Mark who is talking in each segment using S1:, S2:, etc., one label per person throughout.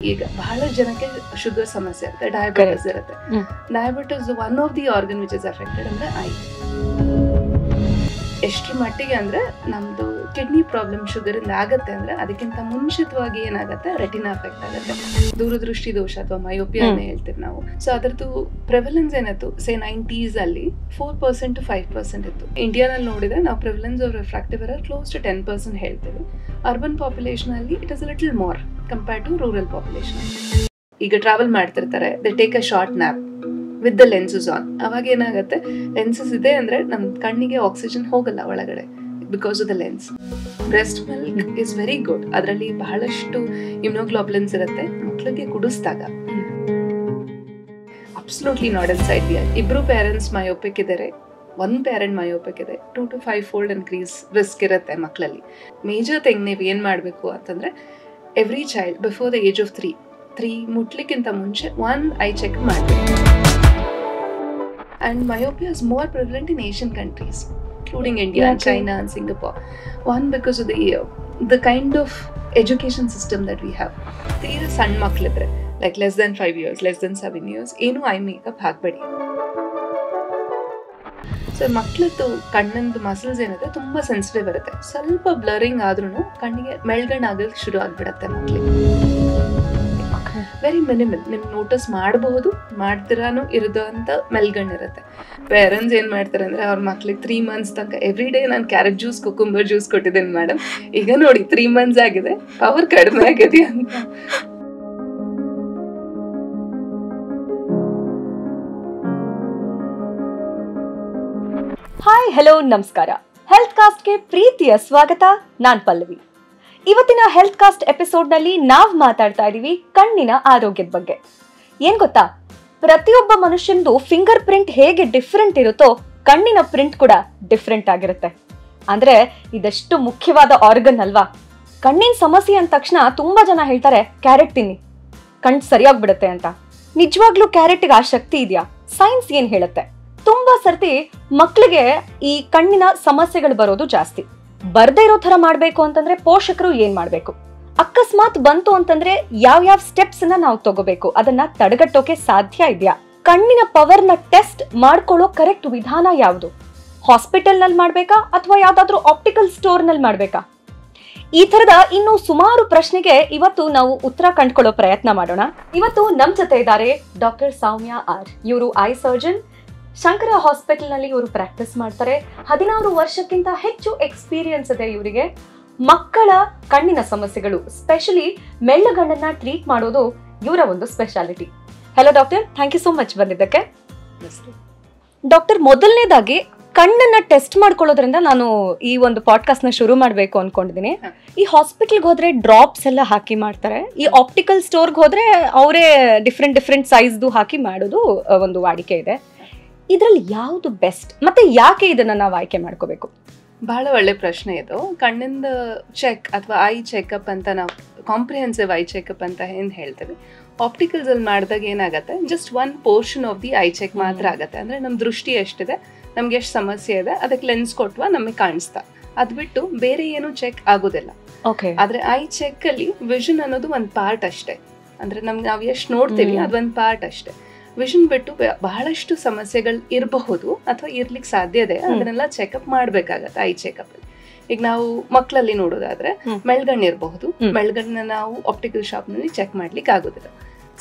S1: ಈಗ ಬಹಳ ಜನಕ್ಕೆ ಶುಗರ್ ಸಮಸ್ಯೆ ಇರುತ್ತೆ, ಡಯಾಬಿಟಿಸ್ ಇರುತ್ತೆ. Diabetes one of the organ which is affected ಅಂದ್ರೆ ಐ. ಎಷ್ಟರ ಮಟ್ಟಿಗೆ ಅಂದ್ರೆ ನಮ್ದು ಕಿಡ್ನಿ ಪ್ರಾಬ್ಲಮ್ ಶುಗರ್ ಇಂದ ಆಗತ್ತೆ ಅಂದ್ರೆ ಅದಕ್ಕಿಂತ ಮುಂಚಿತವಾಗಿ ಏನಾಗುತ್ತೆ, ರೆಟಿನಾ ಅಫೆಕ್ಟ್ ಆಗುತ್ತೆ. ದೂರದೃಷ್ಟಿ ದೋಷ ಅಥವಾ ಮಯೋಪಿಯಾ ಹೇಳ್ತೀವಿ ನಾವು. ಸೊ ಅದರದ್ದು ಪ್ರೆವಲೆನ್ಸ್ ಏನಾಯ್ತು, ಸೇ 90s ಅಲ್ಲಿ 4% to 5% ಇತ್ತು. ಇಂಡಿಯಾನಲ್ಲಿ ನೋಡಿದ್ರೆ ನಾವು prevalence of refractive error close to 10% ಹೇಳ್ತೀವಿ. ಅರ್ಬನ್ ಪಾಪ್ಯುಲೇಷನ್ ಅಲ್ಲಿ it is a little more compared to rural population. ಈಗ ಟ್ರಾವೆಲ್ ಮಾಡ್ತಿರ್ತಾರೆ, they take a short nap with the lenses on. ಅವಾಗ ಏನಾಗುತ್ತೆ, ಲೆನ್ಸಸ್ ಇದೆ ಅಂದ್ರೆ ನಮ್ ಕಣ್ಣಿಗೆ ಆಕ್ಸಿಜನ್ ಹೋಗಲ್ಲ ಒಳಗಡೆ because of the lens. Breast milk is very good, ಅದರಲ್ಲಿ ಬಹಳಷ್ಟು ಇಮ್ಯುನೋಗ್ಲೋಬುಲಿನ್ಸ್ ಇರುತ್ತೆ. ಮಕ್ಕಳಿಗೆ ಕುಡಿಸಿದಾಗ absolutely not inside the eye. ಇಬ್ರು ಪೇರೆಂಟ್ಸ್ ಮಯೋಪಿಕ್ ಇದ್ದಾರೆ, ಒಂದು ಪೇರೆಂಟ್ ಮಯೋಪಿಕ್ ಇದೆ, 2 to 5 fold ಇನ್ಕ್ರೀಸ್ ರಿಸ್ಕ್ ಇರುತ್ತೆ ಮಕ್ಕಳಲ್ಲಿ. ಮೇಜರ್ ಥಿಂಗ್ ನೀವು ಏನು ಮಾಡಬೇಕು ಅಂತಂದ್ರೆ, every child before the age of 3 ಮುಟ್ಲಿಕ್ಕಿಂತ ಮುಂಚೆ ಒಂದು ಐ ಚೆಕ್ ಮಾಡಬೇಕು. And myopia is more prevalent in Asian countries, including India and China and Singapore. One, because of the kind of education system that we have. ತೀರಾ ಸಣ್ಣ ಮಕ್ಕಳಿದ್ರೆ like less than 5 years, less than 7 years ಏನು eye makeup ಹಾಕಬೇಡಿ. So ಮಕ್ಕಳದ್ದು ಕಣ್ಣಿಂದು muscles ಏನಿದೆ ತುಂಬ sensitive ಇರುತ್ತೆ. ಸ್ವಲ್ಪ ಬ್ಲರಿಂಗ್ ಆದ್ರೂ ಕಣ್ಣಿಗೆ ಮೆಲ್ಗಣ್ಣು ಆಗಕ್ಕೆ ಶುರು ಆಗ್ಬಿಡತ್ತೆ ಮಕ್ಕಳಿಗೆ. ವೆರಿ ಮಿನಿಮಲ್, ನಿಮ್ಗೆ ನೋಟಿಸ್ ಮಾಡಬಹುದು, ಮಾಡ್ತಿರಾನು ಇರೋದು ಅಂತ ಮೆಲ್ಗಣ್ಣಿರುತ್ತೆ. ಪೇರೆಂಟ್ಸ್ ಏನ್ ಮಾಡ್ತಾರೆ ಅಂದ್ರೆ ಅವ್ರ ಮಕ್ಳಿಗೆ 3 months ತನಕ ಎವ್ರಿ ಡೇ ನಾನು ಕ್ಯಾರೆಟ್ ಜ್ಯೂಸ್, ಕುಕುಂಬರ್ ಜ್ಯೂಸ್ ಕೊಟ್ಟಿದ್ದೇನೆ ಮೇಡಮ್, ಈಗ ನೋಡಿ 3 months ಆಗಿದೆ, ಪವರ್ ಕಡಿಮೆ ಆಗಿದೆ ಅಂತ.
S2: ಹಾಯ್, ಹಲೋ, ನಮಸ್ಕಾರ. ಹೆಲ್ತ್ ಕಾಸ್ಟ್ಗೆ ಪ್ರೀತಿಯ ಸ್ವಾಗತ. ನಾನ್ ಪಲ್ಲವಿ. ಇವತ್ತಿನ ಹೆಲ್ತ್ ಕಾಸ್ಟ್ ಎಪಿಸೋಡ್ನಲ್ಲಿ ನಾವು ಮಾತಾಡ್ತಾ ಇದೀವಿ ಕಣ್ಣಿನ ಆರೋಗ್ಯದ ಬಗ್ಗೆ. ಏನ್ ಗೊತ್ತಾ, ಪ್ರತಿಯೊಬ್ಬ ಮನುಷ್ಯಂದು ಫಿಂಗರ್ ಪ್ರಿಂಟ್ ಹೇಗೆ ಡಿಫ್ರೆಂಟ್ ಇರುತ್ತೋ ಕಣ್ಣಿನ ಪ್ರಿಂಟ್ ಕೂಡ ಡಿಫ್ರೆಂಟ್ ಆಗಿರುತ್ತೆ. ಅಂದ್ರೆ ಇದೆಷ್ಟು ಮುಖ್ಯವಾದ ಆರ್ಗನ್ ಅಲ್ವಾ. ಕಣ್ಣಿನ ಸಮಸ್ಯೆ ಅಂದ ತಕ್ಷಣ ತುಂಬಾ ಜನ ಹೇಳ್ತಾರೆ ಕ್ಯಾರೆಟ್ ತಿನ್ನಿ, ಕಣ್ ಸರಿಯಾಗ್ಬಿಡುತ್ತೆ ಅಂತ. ನಿಜವಾಗ್ಲೂ ಕ್ಯಾರೆಟ್ಗೆ ಆ ಶಕ್ತಿ ಇದೆಯಾ? ಸೈನ್ಸ್ ಏನ್ ಹೇಳುತ್ತೆ? ತುಂಬಾ ಸರ್ತಿ ಮಕ್ಕಳಿಗೆ ಈ ಕಣ್ಣಿನ ಸಮಸ್ಯೆಗಳು ಬರೋದು ಜಾಸ್ತಿ. ಬರ್ದೇ ಇರೋ ತರ ಮಾಡ್ಬೇಕು ಅಂತಂದ್ರೆ ಪೋಷಕರು ಏನ್ ಮಾಡ್ಬೇಕು? ಅಕಸ್ಮಾತ್ ಬಂತು ಅಂತಂದ್ರೆ ಯಾವ ಸ್ಟೆಪ್ಸ್ ನಾವು ತಗೋಬೇಕು? ಅದನ್ನ ತಡೆಗಟ್ಟೋಕೆ ಸಾಧ್ಯ ಇದೆಯಾ? ಕಣ್ಣಿನ ಪವರ್ ನ ಟೆಸ್ಟ್ ಮಾಡ್ಕೊಳ್ಳೋ ಕರೆಕ್ಟ್ ವಿಧಾನ ಯಾವುದು? ಹಾಸ್ಪಿಟಲ್ ನಲ್ಲಿ ಮಾಡ್ಬೇಕಾ ಅಥವಾ ಯಾವ್ದಾದ್ರು ಆಪ್ಟಿಕಲ್ ಸ್ಟೋರ್ ನಲ್ಲಿ ಮಾಡ್ಬೇಕಾ? ಈ ತರದ ಇನ್ನು ಸುಮಾರು ಪ್ರಶ್ನೆಗೆ ಇವತ್ತು ನಾವು ಉತ್ತರ ಕಂಡುಕೊಳ್ಳೋ ಪ್ರಯತ್ನ ಮಾಡೋಣ. ಇವತ್ತು ನಮ್ ಜೊತೆ ಇದ್ದಾರೆ ಡಾಕ್ಟರ್ ಸೌಮ್ಯ ಆರ್. ಇವರು ಐ ಸರ್ಜನ್, ಶಂಕರ ಹಾಸ್ಪಿಟಲ್ ನಲ್ಲಿ ಇವರು ಪ್ರಾಕ್ಟೀಸ್ ಮಾಡ್ತಾರೆ. 16 ವರ್ಷಕ್ಕಿಂತ ಹೆಚ್ಚು ಎಕ್ಸ್ಪೀರಿಯನ್ಸ್ ಇದೆ ಇವರಿಗೆ. ಮಕ್ಕಳ ಕಣ್ಣಿನ ಸಮಸ್ಯೆಗಳು, ಸ್ಪೆಷಲಿ ಮೆಲ್ಲಗಣ್ಣನ್ನ ಟ್ರೀಟ್ ಮಾಡೋದು ಇವರ ಒಂದು speciality. Hello doctor, thank you so much ಬಂದಿದ್ದಕ್ಕೆ. ಡಾಕ್ಟರ್, ಮೊದಲನೇದಾಗಿ ಕಣ್ಣನ್ನ ಟೆಸ್ಟ್ ಮಾಡ್ಕೊಳ್ಳೋದ್ರಿಂದ ನಾನು ಈ ಒಂದು ಪಾಡ್ಕಾಸ್ಟ್ ನ ಶುರು ಮಾಡ್ಬೇಕು ಅನ್ಕೊಂಡಿದ್ದೀನಿ. ಈ ಹಾಸ್ಪಿಟಲ್ಗೆ ಹೋದ್ರೆ ಡ್ರಾಪ್ಸ್ ಎಲ್ಲ ಹಾಕಿ ಮಾಡ್ತಾರೆ, ಈ ಆಪ್ಟಿಕಲ್ ಸ್ಟೋರ್ಗೆ ಹೋದ್ರೆ ಅವರೇ ಡಿಫ್ರೆಂಟ್ ಸೈಜ್ದು ಹಾಕಿ ಮಾಡೋದು ಒಂದು ವಾಡಿಕೆ ಇದೆ. ಇದ್ರಲ್ಲಿ ಯಾವುದು ಬೆಸ್ಟ್ ಮತ್ತೆ ಯಾಕೆ ಇದನ್ನ ನಾವು ಆಯ್ಕೆ ಮಾಡ್ಕೋಬೇಕು?
S1: ಬಹಳ ಒಳ್ಳೆ ಪ್ರಶ್ನೆ ಇದು. ಕಣ್ಣಿಂದ ಚೆಕ್ ಅಥವಾ ಐ ಚೆಕಪ್ ಅಂತ ನಾವು ಕಾಂಪ್ರಿಹೆನ್ಸಿವ್ ಐ ಚೆಕಪ್ ಅಂತ ಏನ್ ಹೇಳ್ತೀವಿ, ಆಪ್ಟಿಕಲ್ಸ್ ಅಲ್ಲಿ ಮಾಡಿದಾಗ ಏನಾಗುತ್ತೆ, just 1 portion of the eye check ಮಾತ್ರ ಆಗುತ್ತೆ. ಅಂದ್ರೆ ನಮ್ ದೃಷ್ಟಿ ಎಷ್ಟಿದೆ, ನಮ್ಗೆ ಎಷ್ಟು ಸಮಸ್ಯೆ ಇದೆ, ಅದಕ್ಕೆ ಲೆನ್ಸ್ ಕೊಟ್ವಾ ನಮಗೆ ಕಾಣಿಸ್ತಾ, ಅದ್ ಬಿಟ್ಟು ಬೇರೆ ಏನು ಚೆಕ್ ಆಗೋದಿಲ್ಲ. ಆದ್ರೆ ಐ ಚೆಕ್ ಅಲ್ಲಿ ವಿಷನ್ ಅನ್ನೋದು ಒಂದ್ ಪಾರ್ಟ್ ಅಷ್ಟೇ. ಅಂದ್ರೆ ನಮ್ಗೆ ನಾವು ಎಷ್ಟು ನೋಡ್ತೀವಿ ಅದೊಂದ್ ಪಾರ್ಟ್ ಅಷ್ಟೇ. ವಿಷನ್ ಬಿಟ್ಟು ಬಹಳಷ್ಟು ಸಮಸ್ಯೆಗಳು ಇರಬಹುದು ಅಥವಾ ಇರ್ಲಿಕ್ಕೆ ಸಾಧ್ಯ ಇದೆ, ಅದನ್ನೆಲ್ಲ ಚೆಕಪ್ ಮಾಡ್ಬೇಕಾಗತ್ತೆ ಐ ಚೆಕಪ್ ಅಲ್ಲಿ. ಈಗ ನಾವು ಮಕ್ಕಳಲ್ಲಿ ನೋಡೋದಾದ್ರೆ ಮೆಲ್ಗಣ್ಣು ಇರಬಹುದು, ಮೆಲ್ಗಣ್ಣ ನಾವು ಆಪ್ಟಿಕಲ್ ಶಾಪ್ ನಲ್ಲಿ ಚೆಕ್ ಮಾಡ್ಲಿಕ್ಕೆ ಆಗೋದಿಲ್ಲ.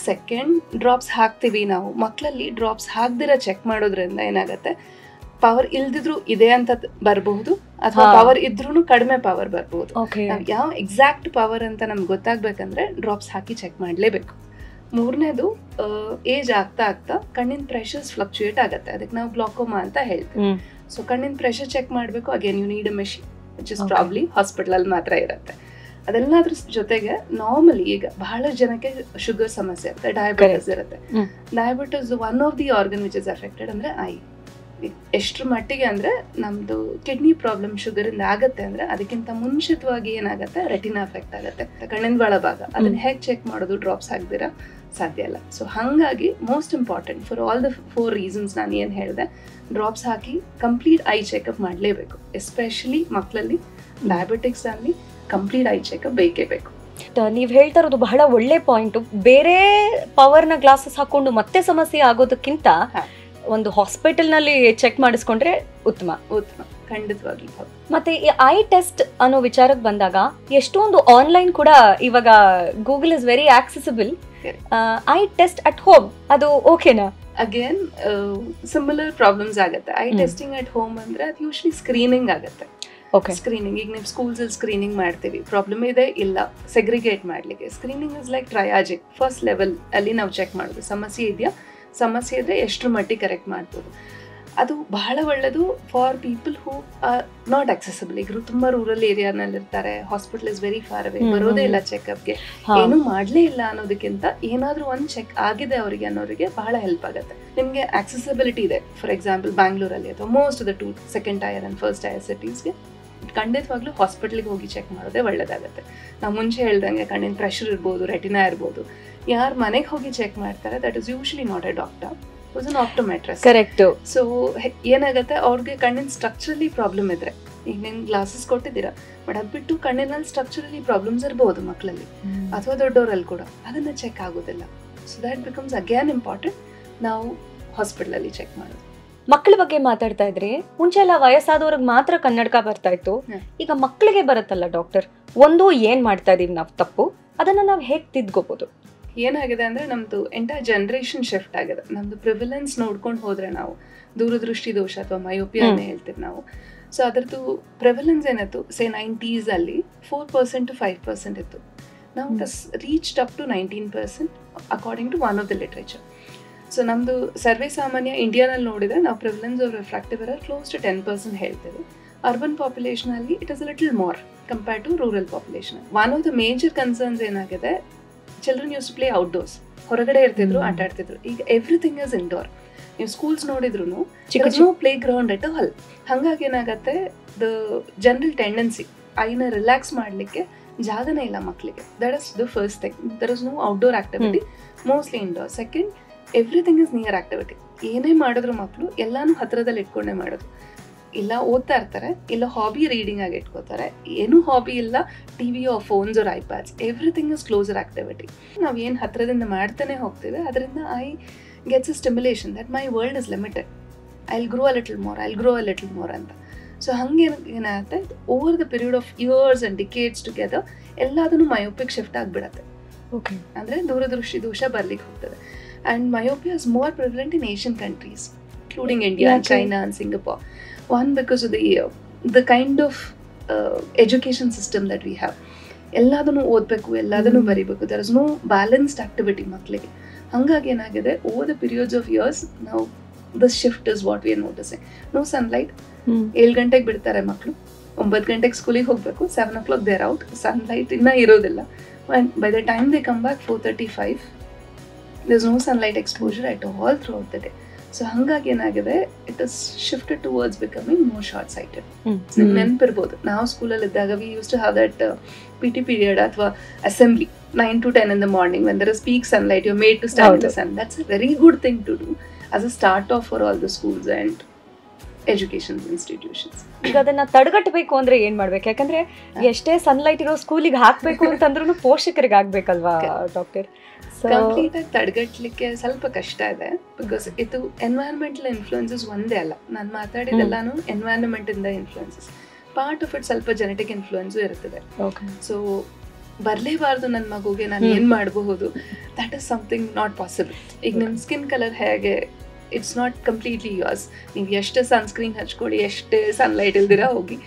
S1: ಸೆಕೆಂಡ್, ಡ್ರಾಪ್ಸ್ ಹಾಕ್ತಿವಿ ನಾವು, ಮಕ್ಕಳಲ್ಲಿ ಡ್ರಾಪ್ಸ್ ಹಾಕ್ದಿರ ಚೆಕ್ ಮಾಡೋದ್ರಿಂದ ಏನಾಗತ್ತೆ, ಪವರ್ ಇಲ್ದಿದ್ರು ಇದೆ ಅಂತ ಬರಬಹುದು ಅಥವಾ ಪವರ್ ಇದ್ರೂ ಕಡಿಮೆ ಪವರ್ ಬರಬಹುದು. ಯಾವ ಎಕ್ಸಾಕ್ಟ್ ಪವರ್ ಅಂತ ನಮ್ಗೆ ಗೊತ್ತಾಗ್ಬೇಕಂದ್ರೆ ಡ್ರಾಪ್ಸ್ ಹಾಕಿ ಚೆಕ್ ಮಾಡ್ಲೇಬೇಕು. ಮೂರನೇದು, ಏಜ್ ಆಗ್ತಾ ಕಣ್ಣಿನ ಪ್ರೆಷರ್ಸ್ ಫ್ಲಕ್ಚುಯೇಟ್ ಆಗುತ್ತೆ, ಅದಕ್ಕೆ ನಾವು ಗ್ಲಾಕೋಮಾ ಅಂತ ಹೇಳ್ತೀವಿ. ಸೊ ಕಣ್ಣಿನ ಪ್ರೆಷರ್ ಚೆಕ್ ಮಾಡಬೇಕು. Again you need a machine which is probably hospital ಅಲ್ಲಿ ಮಾತ್ರ ಇರುತ್ತೆ. ಅದೆಲ್ಲದ್ರ ಜೊತೆಗೆ ನಾರ್ಮಲಿ ಈಗ ಬಹಳ ಜನಕ್ಕೆ ಶುಗರ್ ಸಮಸ್ಯೆ ಇರುತ್ತೆ, ಡಯಾಬಿಟಿಸ್ ಇರುತ್ತೆ. Diabetes one of the organ which is affected ಅಂದ್ರೆ ಐ. ಎಷ್ಟರ ಮಟ್ಟಿಗೆ ಅಂದ್ರೆ ನಮ್ದು ಕಿಡ್ನಿ ಪ್ರಾಬ್ಲಮ್ ಶುಗರ್ ಇಂದ ಆಗತ್ತೆ ಅಂದ್ರೆ ಅದಕ್ಕಿಂತ ಮುಂಚಿತವಾಗಿ ಏನಾಗತ್ತೆ, ರೆಟಿನಾ ಅಫೆಕ್ಟ್ ಆಗುತ್ತೆ, ಕಣ್ಣಿನ ಒಳಭಾಗ. ಅದನ್ನ ಹೇಗೆ ಚೆಕ್ ಮಾಡೋದು, ಡ್ರಾಪ್ಸ್ ಹಾಕ್ದಿರಾ ಸಾಧ್ಯ ಇಲ್ಲ. ಸೊ ಹಾಗಾಗಿ most important for all the 4 reasons ನಾನು ಏನ್ ಹೇಳಿದೆ, drops hockey complete I checkup ಮಾಡಲೇಬೇಕು. ಎಸ್ಪೆಷಲಿ ಮಕ್ಕಳಲ್ಲಿ ಡಯಾಬಿಟಿಕ್ಸ್ ಅಲ್ಲಿ ಕಂಪ್ಲೀಟ್ ಐ ಚೆಕಪ್ ಬೇಕೇ ಬೇಕು.
S2: ನೀವು ಹೇಳ್ತಾ ಇರೋದು ಬಹಳ ಒಳ್ಳೆ ಪಾಯಿಂಟ್. ಬೇರೆ ಪವರ್ನ ಗ್ಲಾಸಸ್ ಹಾಕೊಂಡು ಮತ್ತೆ ಸಮಸ್ಯೆ ಆಗೋದಕ್ಕಿಂತ ಒಂದು ಹಾಸ್ಪಿಟಲ್ ನಲ್ಲಿ ಚೆಕ್ ಮಾಡಿಸ್ಕೊಂಡ್ರೆ ಉತ್ತಮ.
S1: ಖಂಡಿತವಾಗಿ.
S2: ಮತ್ತೆ ಈ ಐ ಟೆಸ್ಟ್ ಅನ್ನೋ ವಿಚಾರಕ್ಕೆ ಬಂದಾಗ ಎಷ್ಟೊಂದು ಆನ್ಲೈನ್ ಕೂಡ ಇವಾಗ Google is very accessible. I test at home ಅದು ಓಕೆನಾ?
S1: ಅಗೇನ್ ಸಿಮಿಲರ್ ಪ್ರಾಬ್ಲಮ್ಸ್ ಆಗುತ್ತೆ. ಐ ಟೆಸ್ಟಿಂಗ್ ಅಟ್ ಹೋಮ್ ಅಂದ್ರೆ ಅದು ಯೂಶಲಿ ಸ್ಕ್ರೀನಿಂಗ್ ಆಗುತ್ತೆ. ಸ್ಕ್ರೀನಿಂಗ್ ಈಗ ನೀವು ಸ್ಕೂಲ್ಸ್ ಅಲ್ಲಿ ಸ್ಕ್ರೀನಿಂಗ್ ಮಾಡ್ತೀವಿ, ಪ್ರಾಬ್ಲಮ್ ಇದೆ ಇಲ್ಲ ಸೆಗ್ರಿಗೇಟ್ ಮಾಡ್ಲಿಕ್ಕೆ. Screening is like triaging, first level ಅಲ್ಲಿ ನಾವು ಚೆಕ್ ಮಾಡೋದು ಸಮಸ್ಯೆ ಇದೆಯಾ, ಸಮಸ್ಯೆ ಇದ್ರೆ ಎಷ್ಟರ ಮಟ್ಟಿಗೆ ಕರೆಕ್ಟ್ ಮಾಡ್ಬೋದು. ಅದು ಬಹಳ ಒಳ್ಳೆಯದು for people who are not accessible. ಈಗ ತುಂಬಾ ರೂರಲ್ ಏರಿಯಾನಲ್ಲಿ ಇರ್ತಾರೆ, hospital is very far away, ಬರೋದೇ ಇಲ್ಲ ಚೆಕ್ಅಪ್ಗೆ, ಏನೂ ಮಾಡ್ಲೇ ಇಲ್ಲ ಅನ್ನೋದಕ್ಕಿಂತ ಏನಾದ್ರೂ ಒಂದು ಚೆಕ್ ಆಗಿದೆ ಅವರಿಗೆ ಅನ್ನೋರಿಗೆ ಬಹಳ ಹೆಲ್ಪ್ ಆಗುತ್ತೆ. ನಿಮ್ಗೆ ಆಕ್ಸೆಸಿಬಿಲಿಟಿ ಇದೆ, ಫಾರ್ ಎಕ್ಸಾಂಪಲ್ ಬ್ಯಾಂಗ್ಳೂರಲ್ಲಿ ಅಥವಾ most of the 2 second tier and first tier ಸಿಟೀಸ್ಗೆ ಖಂಡಿತವಾಗ್ಲೂ ಹಾಸ್ಪಿಟ್ಲಿಗೆ ಹೋಗಿ ಚೆಕ್ ಮಾಡೋದೇ ಒಳ್ಳೇದಾಗುತ್ತೆ. ನಾವು ಮುಂಚೆ ಹೇಳ್ದಂಗೆ ಕಣ್ಣಿನ ಪ್ರೆಷರ್ ಇರ್ಬೋದು, ರೆಟಿನಾ ಇರ್ಬೋದು, ಯಾರು ಮನೆಗೆ ಹೋಗಿ ಚೆಕ್ ಮಾಡ್ತಾರೆ that is usually not A doctor, was an optometrist.
S2: Correct.
S1: So ಏನಾಗುತ್ತೆ, ಅವ್ರಿಗೆ ಕಣ್ಣಿನ ಸ್ಟ್ರಕ್ಚರಲಿ ಪ್ರಾಬ್ಲಮ್ ಇದ್ರೆ, ಈಗ ನೀವು ಗ್ಲಾಸಸ್ ಕೊಟ್ಟಿದ್ದೀರಾ ಬಟ್ ಅದು ಬಿಟ್ಟು ಕಣ್ಣಿನಲ್ಲಿ ಸ್ಟ್ರಕ್ಚರಲಿ ಪ್ರಾಬ್ಲಮ್ಸ್ ಇರ್ಬೋದು ಮಕ್ಕಳಲ್ಲಿ ಅಥವಾ ದೊಡ್ಡವರಲ್ಲಿ ಕೂಡ, ಅದನ್ನ ಚೆಕ್ ಆಗೋದಿಲ್ಲ. So that becomes again important, ನಾವು ಹಾಸ್ಪಿಟಲಲ್ಲಿ ಚೆಕ್ ಮಾಡೋದು.
S2: ಮಕ್ಕಳ ಬಗ್ಗೆ ಮಾತಾಡ್ತಾ ಇದ್ರಿ, ಮುಂಚೆ ಎಲ್ಲ ವಯಸ್ಸಾದವ್ರಿಗೆ ಮಾತ್ರ ಕನ್ನಡಕ ಬರ್ತಾ ಇತ್ತು, ಈಗ ಮಕ್ಕಳಿಗೆ ಬರುತ್ತಲ್ಲ ಡಾಕ್ಟರ್, ಒಂದು ಏನ್ ಮಾಡ್ತಾ ಇದೀವಿ ನಾವು ತಪ್ಪು, ಅದನ್ನ ನಾವು ಹೇಗೆ ತಿದ್ಕೋಬಹುದು?
S1: ಏನಾಗಿದೆ ಅಂದ್ರೆ ನಮ್ದು ಎಂಟೈರ್ ಜನರೇಷನ್ ಶಿಫ್ಟ್ ಆಗಿದೆ. ನಮ್ದು ಪ್ರಿವಿಲೆನ್ಸ್ ನೋಡ್ಕೊಂಡು ಹೋದ್ರೆ ನಾವು ದೂರದೃಷ್ಟಿ ದೋಷ ಅಥವಾ ಮಯೋಪಿಯಾನೇ ಹೇಳ್ತೀವಿ ನಾವು. ಸೊ ಅದರದ್ದು ಪ್ರಿವಿಲೆನ್ಸ್ ಏನಿತ್ತು ಸೇ 90s ಅಲ್ಲಿ 4% to 5% ಇತ್ತು. ನಾವು it has reached up to 19% according to one of the literature. So ನಮ್ಮದು ಸರ್ವೇ ಸಾಮಾನ್ಯ ಇಂಡಿಯಾನಲ್ಲಿ ನೋಡಿದರೆ ನಾವು prevalence of refractive error close to 10% ಹೇಳ್ತೇವೆ. ಅರ್ಬನ್ ಪಾಪ್ಯುಲೇಷನಲ್ಲಿ it is a little more compare to rural population. One of the major concerns ಏನಾಗಿದೆ, children use to play outdoors, ಹೊರಗಡೆ ಇರ್ತಿದ್ರು, ಆಟ ಆಡ್ತಿದ್ರು. ಈಗ ಎವ್ರಿಥಿಂಗ್ ಇಸ್ ಇಂಡೋರ್. ನೀವು ಸ್ಕೂಲ್ಸ್ ನೋಡಿದ್ರು no play ground at all. ಹಂಗಾಗಿ ಏನಾಗುತ್ತೆ, ದ ಜನರಲ್ ಟೆಂಡೆನ್ಸಿ ಐನ ರಿಲ್ಯಾಕ್ಸ್ ಮಾಡಲಿಕ್ಕೆ ಜಾಗನೇ ಇಲ್ಲ ಮಕ್ಕಳಿಗೆ. That is the first thing. There is no outdoor activity, mostly indoor. Second, everything is near activity. ಏನೇ ಮಾಡಿದ್ರು ಮಕ್ಕಳು ಎಲ್ಲಾನು ಹತ್ರದಲ್ಲಿ ಇಟ್ಕೊಂಡೇ ಮಾಡೋದು. ಇಲ್ಲ ಓದ್ತಾ ಇರ್ತಾರೆ, ಇಲ್ಲ ಹಾಬಿ ರೀಡಿಂಗ್ ಆಗಿ ಇಟ್ಕೋತಾರೆ. ಏನೂ ಹಾಬಿ ಇಲ್ಲ, TV or phones or iPads, everything is closer activity. ನಾವು ಏನು ಹತ್ರದಿಂದ ಮಾಡ್ತಾನೆ ಹೋಗ್ತೀವಿ, ಅದರಿಂದ eye gets a stimulation that my world is limited, I will grow a little more ಅಂತ. ಸೊ ಹಂಗೆ ಏನಾಗುತ್ತೆ, over the period of years and decades together ಎಲ್ಲದನ್ನು ಮಯೋಪಿಕ್ ಶಿಫ್ಟ್ ಆಗಿಬಿಡತ್ತೆ. ಓಕೆ, ಅಂದರೆ ದೂರದೃಷ್ಟಿ ದೋಷ ಬರ್ಲಿಕ್ಕೆ ಹೋಗ್ತದೆ. And myopia is more prevalent in Asian countries including India and China and Singapore. One, because of the kind of education system that we have. ಎಲ್ಲದನ್ನು ಓದಬೇಕು, ಎಲ್ಲದನ್ನು ಬರಿಬೇಕು. There is no balanced activity ಮಕ್ಕಳಿಗೆ. ಹಾಗಾಗಿ ಏನಾಗಿದೆ, over the periods of years ನಾವು this shift is what we are noticing. No sunlight. 7 ಗಂಟೆಗೆ ಬಿಡ್ತಾರೆ ಮಕ್ಕಳು, 9 ಗಂಟೆಗೆ ಸ್ಕೂಲಿಗೆ ಹೋಗಬೇಕು, 7 o'clock ದೇರ್ ಔಟ್. ಸನ್ಲೈಟ್ ಇನ್ನೂ ಇರೋದಿಲ್ಲ. By the time they come back 4:35, there is no sunlight exposure at all throughout the day. So ಹಾಗಾಗಿ ಏನಾಗಿದೆ, it is shifted towards becoming more short sighted. ನಿಮ್ಗೆ ನೆನಪಿರ್ಬೋದು, ನಾವು ಸ್ಕೂಲಲ್ಲಿ ಇದ್ದಾಗ we use to have that PT period ಅಥವಾ assembly 9 to 10 in the morning when there is peak sunlight, you're made to stand in the sun. That's a very good thing to do as a start off for all the schools and education institutions.
S2: ಈಗ ಅದನ್ನ ತಡೆಗಟ್ಟಬೇಕು ಅಂದ್ರೆ ಏನ್ ಮಾಡ್ಬೇಕು? ಯಾಕಂದ್ರೆ ಎಷ್ಟೇ sunlight ಇರೋ ಸ್ಕೂಲಿಗೆ ಹಾಕ್ಬೇಕು ಅಂತಂದ್ರೂ ಪೋಷಕರಿಗೆ ಆಗ್ಬೇಕಲ್ವಾ ಡಾಕ್ಟರ್?
S1: ಕಂಪ್ಲೀಟ್ ಆಗಿ ತಡೆಗಟ್ಟಲಿಕ್ಕೆ ಸ್ವಲ್ಪ ಕಷ್ಟ ಇದೆ. ಬಿಕಾಸ್ ಇದು ಎನ್ವೈರನ್ಮೆಂಟಲ್ ಇನ್ಫ್ಲುಯೆನ್ಸಸ್ ಒಂದೇ ಅಲ್ಲ, ನಾನು ಮಾತಾಡಿದೆಲ್ಲಾನು ಎನ್ವೈರನ್ಮೆಂಟ್ ಇಂದ ಇನ್ಫ್ಲುಯೆನ್ಸಸ್. ಪಾರ್ಟ್ ಆಫ್ ಇಟ್ ಸ್ವಲ್ಪ ಜೆನೆಟಿಕ್ ಇನ್ಫ್ಲುಯೆನ್ಸು ಇರ್ತದೆ. ಸೊ ಬರಲೇಬಾರ್ದು ನನ್ನ ಮಗುಗೆ, ನಾನು ಏನು ಮಾಡಬಹುದು, that is something not possible. ಈಗ ನಿಮ್ಮ ಸ್ಕಿನ್ ಕಲರ್ ಹೇಗೆ, ಇಟ್ಸ್ ನಾಟ್ ಕಂಪ್ಲೀಟ್ಲಿ ಯುವರ್ಸ್. ನೀವು ಎಷ್ಟೇ ಸನ್ಸ್ಕ್ರೀನ್ ಹಚ್ಕೊಳ್ಳಿ, ಎಷ್ಟೇ ಸನ್ಲೈಟ್ ಇಲ್ದಿರ ಹೋಗಿ,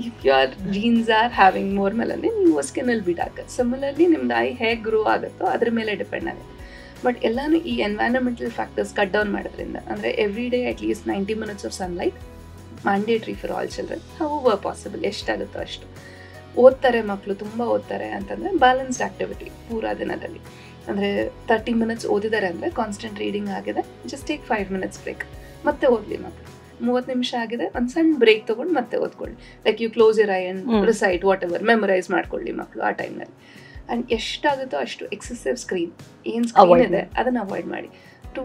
S1: if your jeans are having more melanin, your skin will be darker. Similarly ನಿಮ್ದು ಐ ಹೇಗೆ ಗ್ರೋ ಆಗುತ್ತೋ ಅದ್ರ ಮೇಲೆ ಡಿಪೆಂಡ್ ಆಗುತ್ತೆ. ಬಟ್ ಎಲ್ಲಾನು ಈ ಎನ್ವೈರನ್ಮೆಂಟಲ್ ಫ್ಯಾಕ್ಟರ್ಸ್ ಕಟ್ ಡೌನ್ ಮಾಡೋದ್ರಿಂದ, ಅಂದರೆ every day at least 90 minutes of sunlight mandatory for all children. However possible, ಎಷ್ಟಾಗುತ್ತೋ ಅಷ್ಟು. ಓದ್ತಾರೆ ಮಕ್ಕಳು, ತುಂಬ ಓದ್ತಾರೆ ಅಂತಂದರೆ ಬ್ಯಾಲೆನ್ಸ್ಡ್ ಆ್ಯಕ್ಟಿವಿಟಿ ಪೂರಾ ದಿನದಲ್ಲಿ. ಅಂದರೆ 30 minutes ಓದಿದ್ದಾರೆ ಅಂದರೆ ಕಾನ್ಸ್ಟೆಂಟ್ ರೀಡಿಂಗ್ ಆಗಿದೆ, ಜಸ್ಟ್ ಟೇಕ್ 5 minutes ಬ್ರೇಕ್, ಮತ್ತೆ ಓದಲಿ ಮಕ್ಕಳು. 30 ನಿಮಿಷ ಆಗಿದೆ, ಒಂದು ಸಣ್ಣ ಬ್ರೇಕ್ ತೊಗೊಂಡು ಮತ್ತೆ ಓದ್ಕೊಳ್ಳಿ. Like you close your eye and recite whatever, memorise ಮಾಡ್ಕೊಳ್ಳಿ ಮಕ್ಕಳು ಆ ಟೈಮ್ನಲ್ಲಿ. ಆ್ಯಂಡ್ ಎಷ್ಟಾಗುತ್ತೋ ಅಷ್ಟು ಎಕ್ಸೆಸಿವ್ ಸ್ಕ್ರೀನ್, ಏನು ಸ್ಕ್ರೀನ್ ಇದೆ ಅದನ್ನು ಅವಾಯ್ಡ್ ಮಾಡಿ. To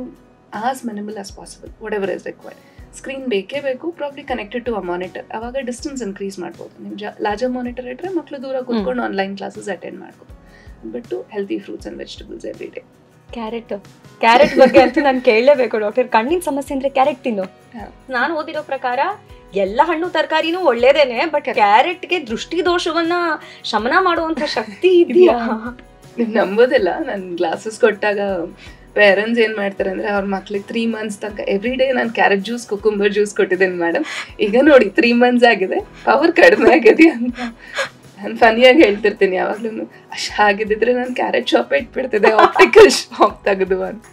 S1: as minimal as possible, whatever is required. Screen ಬೇಕೇ ಬೇಕು, probably connected to a monitor. ಆವಾಗ ಡಿಸ್ಟೆನ್ಸ್ ಇನ್ಕ್ರೀಸ್ ಮಾಡ್ಬೋದು. ನೀವು ಲಾರ್ಜರ್ ಮಾನಿಟರ್ ಇಟ್ಟರೆ ಮಕ್ಕಳು ದೂರ ಕೂತ್ಕೊಂಡು ಆನ್ಲೈನ್ ಕ್ಲಾಸಸ್ ಅಟೆಂಡ್ ಮಾಡ್ಬೋದು. ಬಿಟ್ಟು healthy fruits and vegetables every day.
S2: Carrot ಬಗ್ಗೆ ಅಂತೂ ನಾನು ಕೇಳಲೇಬೇಕು ಡಾಕ್ಟರ್. ಕಣ್ಣಿನ ಸಮಸ್ಯೆ ಅಂದ್ರೆ ಕ್ಯಾರೆಟ್ ತಿನ್ನು. ನಾನು ಓದಿರೋ ಪ್ರಕಾರ ಎಲ್ಲ ಹಣ್ಣು ತರಕಾರಿನೂ ಒಳ್ಳೇದೇನೆ, ಬಟ್ ಕ್ಯಾರೆಟ್ಗೆ ದೃಷ್ಟಿ ದೋಷವನ್ನ ಶಮನ ಮಾಡುವಂತ ಶಕ್ತಿ ಇದೆಯಾ?
S1: ನೀವು ನಂಬೋದಿಲ್ಲ, ನಾನು ಗ್ಲಾಸಸ್ ಕೊಟ್ಟಾಗ ಪೇರೆಂಟ್ಸ್ ಏನ್ ಮಾಡ್ತಾರೆ ಅಂದ್ರೆ ಅವ್ರ ಮಕ್ಳಿಗೆ 3 months ತನಕ ಎವ್ರಿ ಡೇ ನಾನು ಕ್ಯಾರೆಟ್ ಜ್ಯೂಸ್ ಕುಕುಂಬರ್ ಜ್ಯೂಸ್ ಕೊಟ್ಟಿದ್ದೇನೆ ಮೇಡಮ್, ಈಗ ನೋಡಿ 3 months ಆಗಿದೆ, ಪವರ್ ಕಡಿಮೆ ಆಗಿದೆ ಅಂತ ನಾನು ಫನಿಯಾಗಿ ಹೇಳ್ತಿರ್ತೀನಿ ಯಾವಾಗ್ಲೂ. ಅಷ್ಟು ಆಗಿದ್ದಿದ್ರೆ ನಾನು ಕ್ಯಾರೆಟ್ ಶಾಪ್ ಇಟ್ಬಿಡ್ತಿದ್ದೆ, ಆಪ್ಟಿಕಲ್ ಶಾಪ್ ತೆಗೆದು ಅಂತ.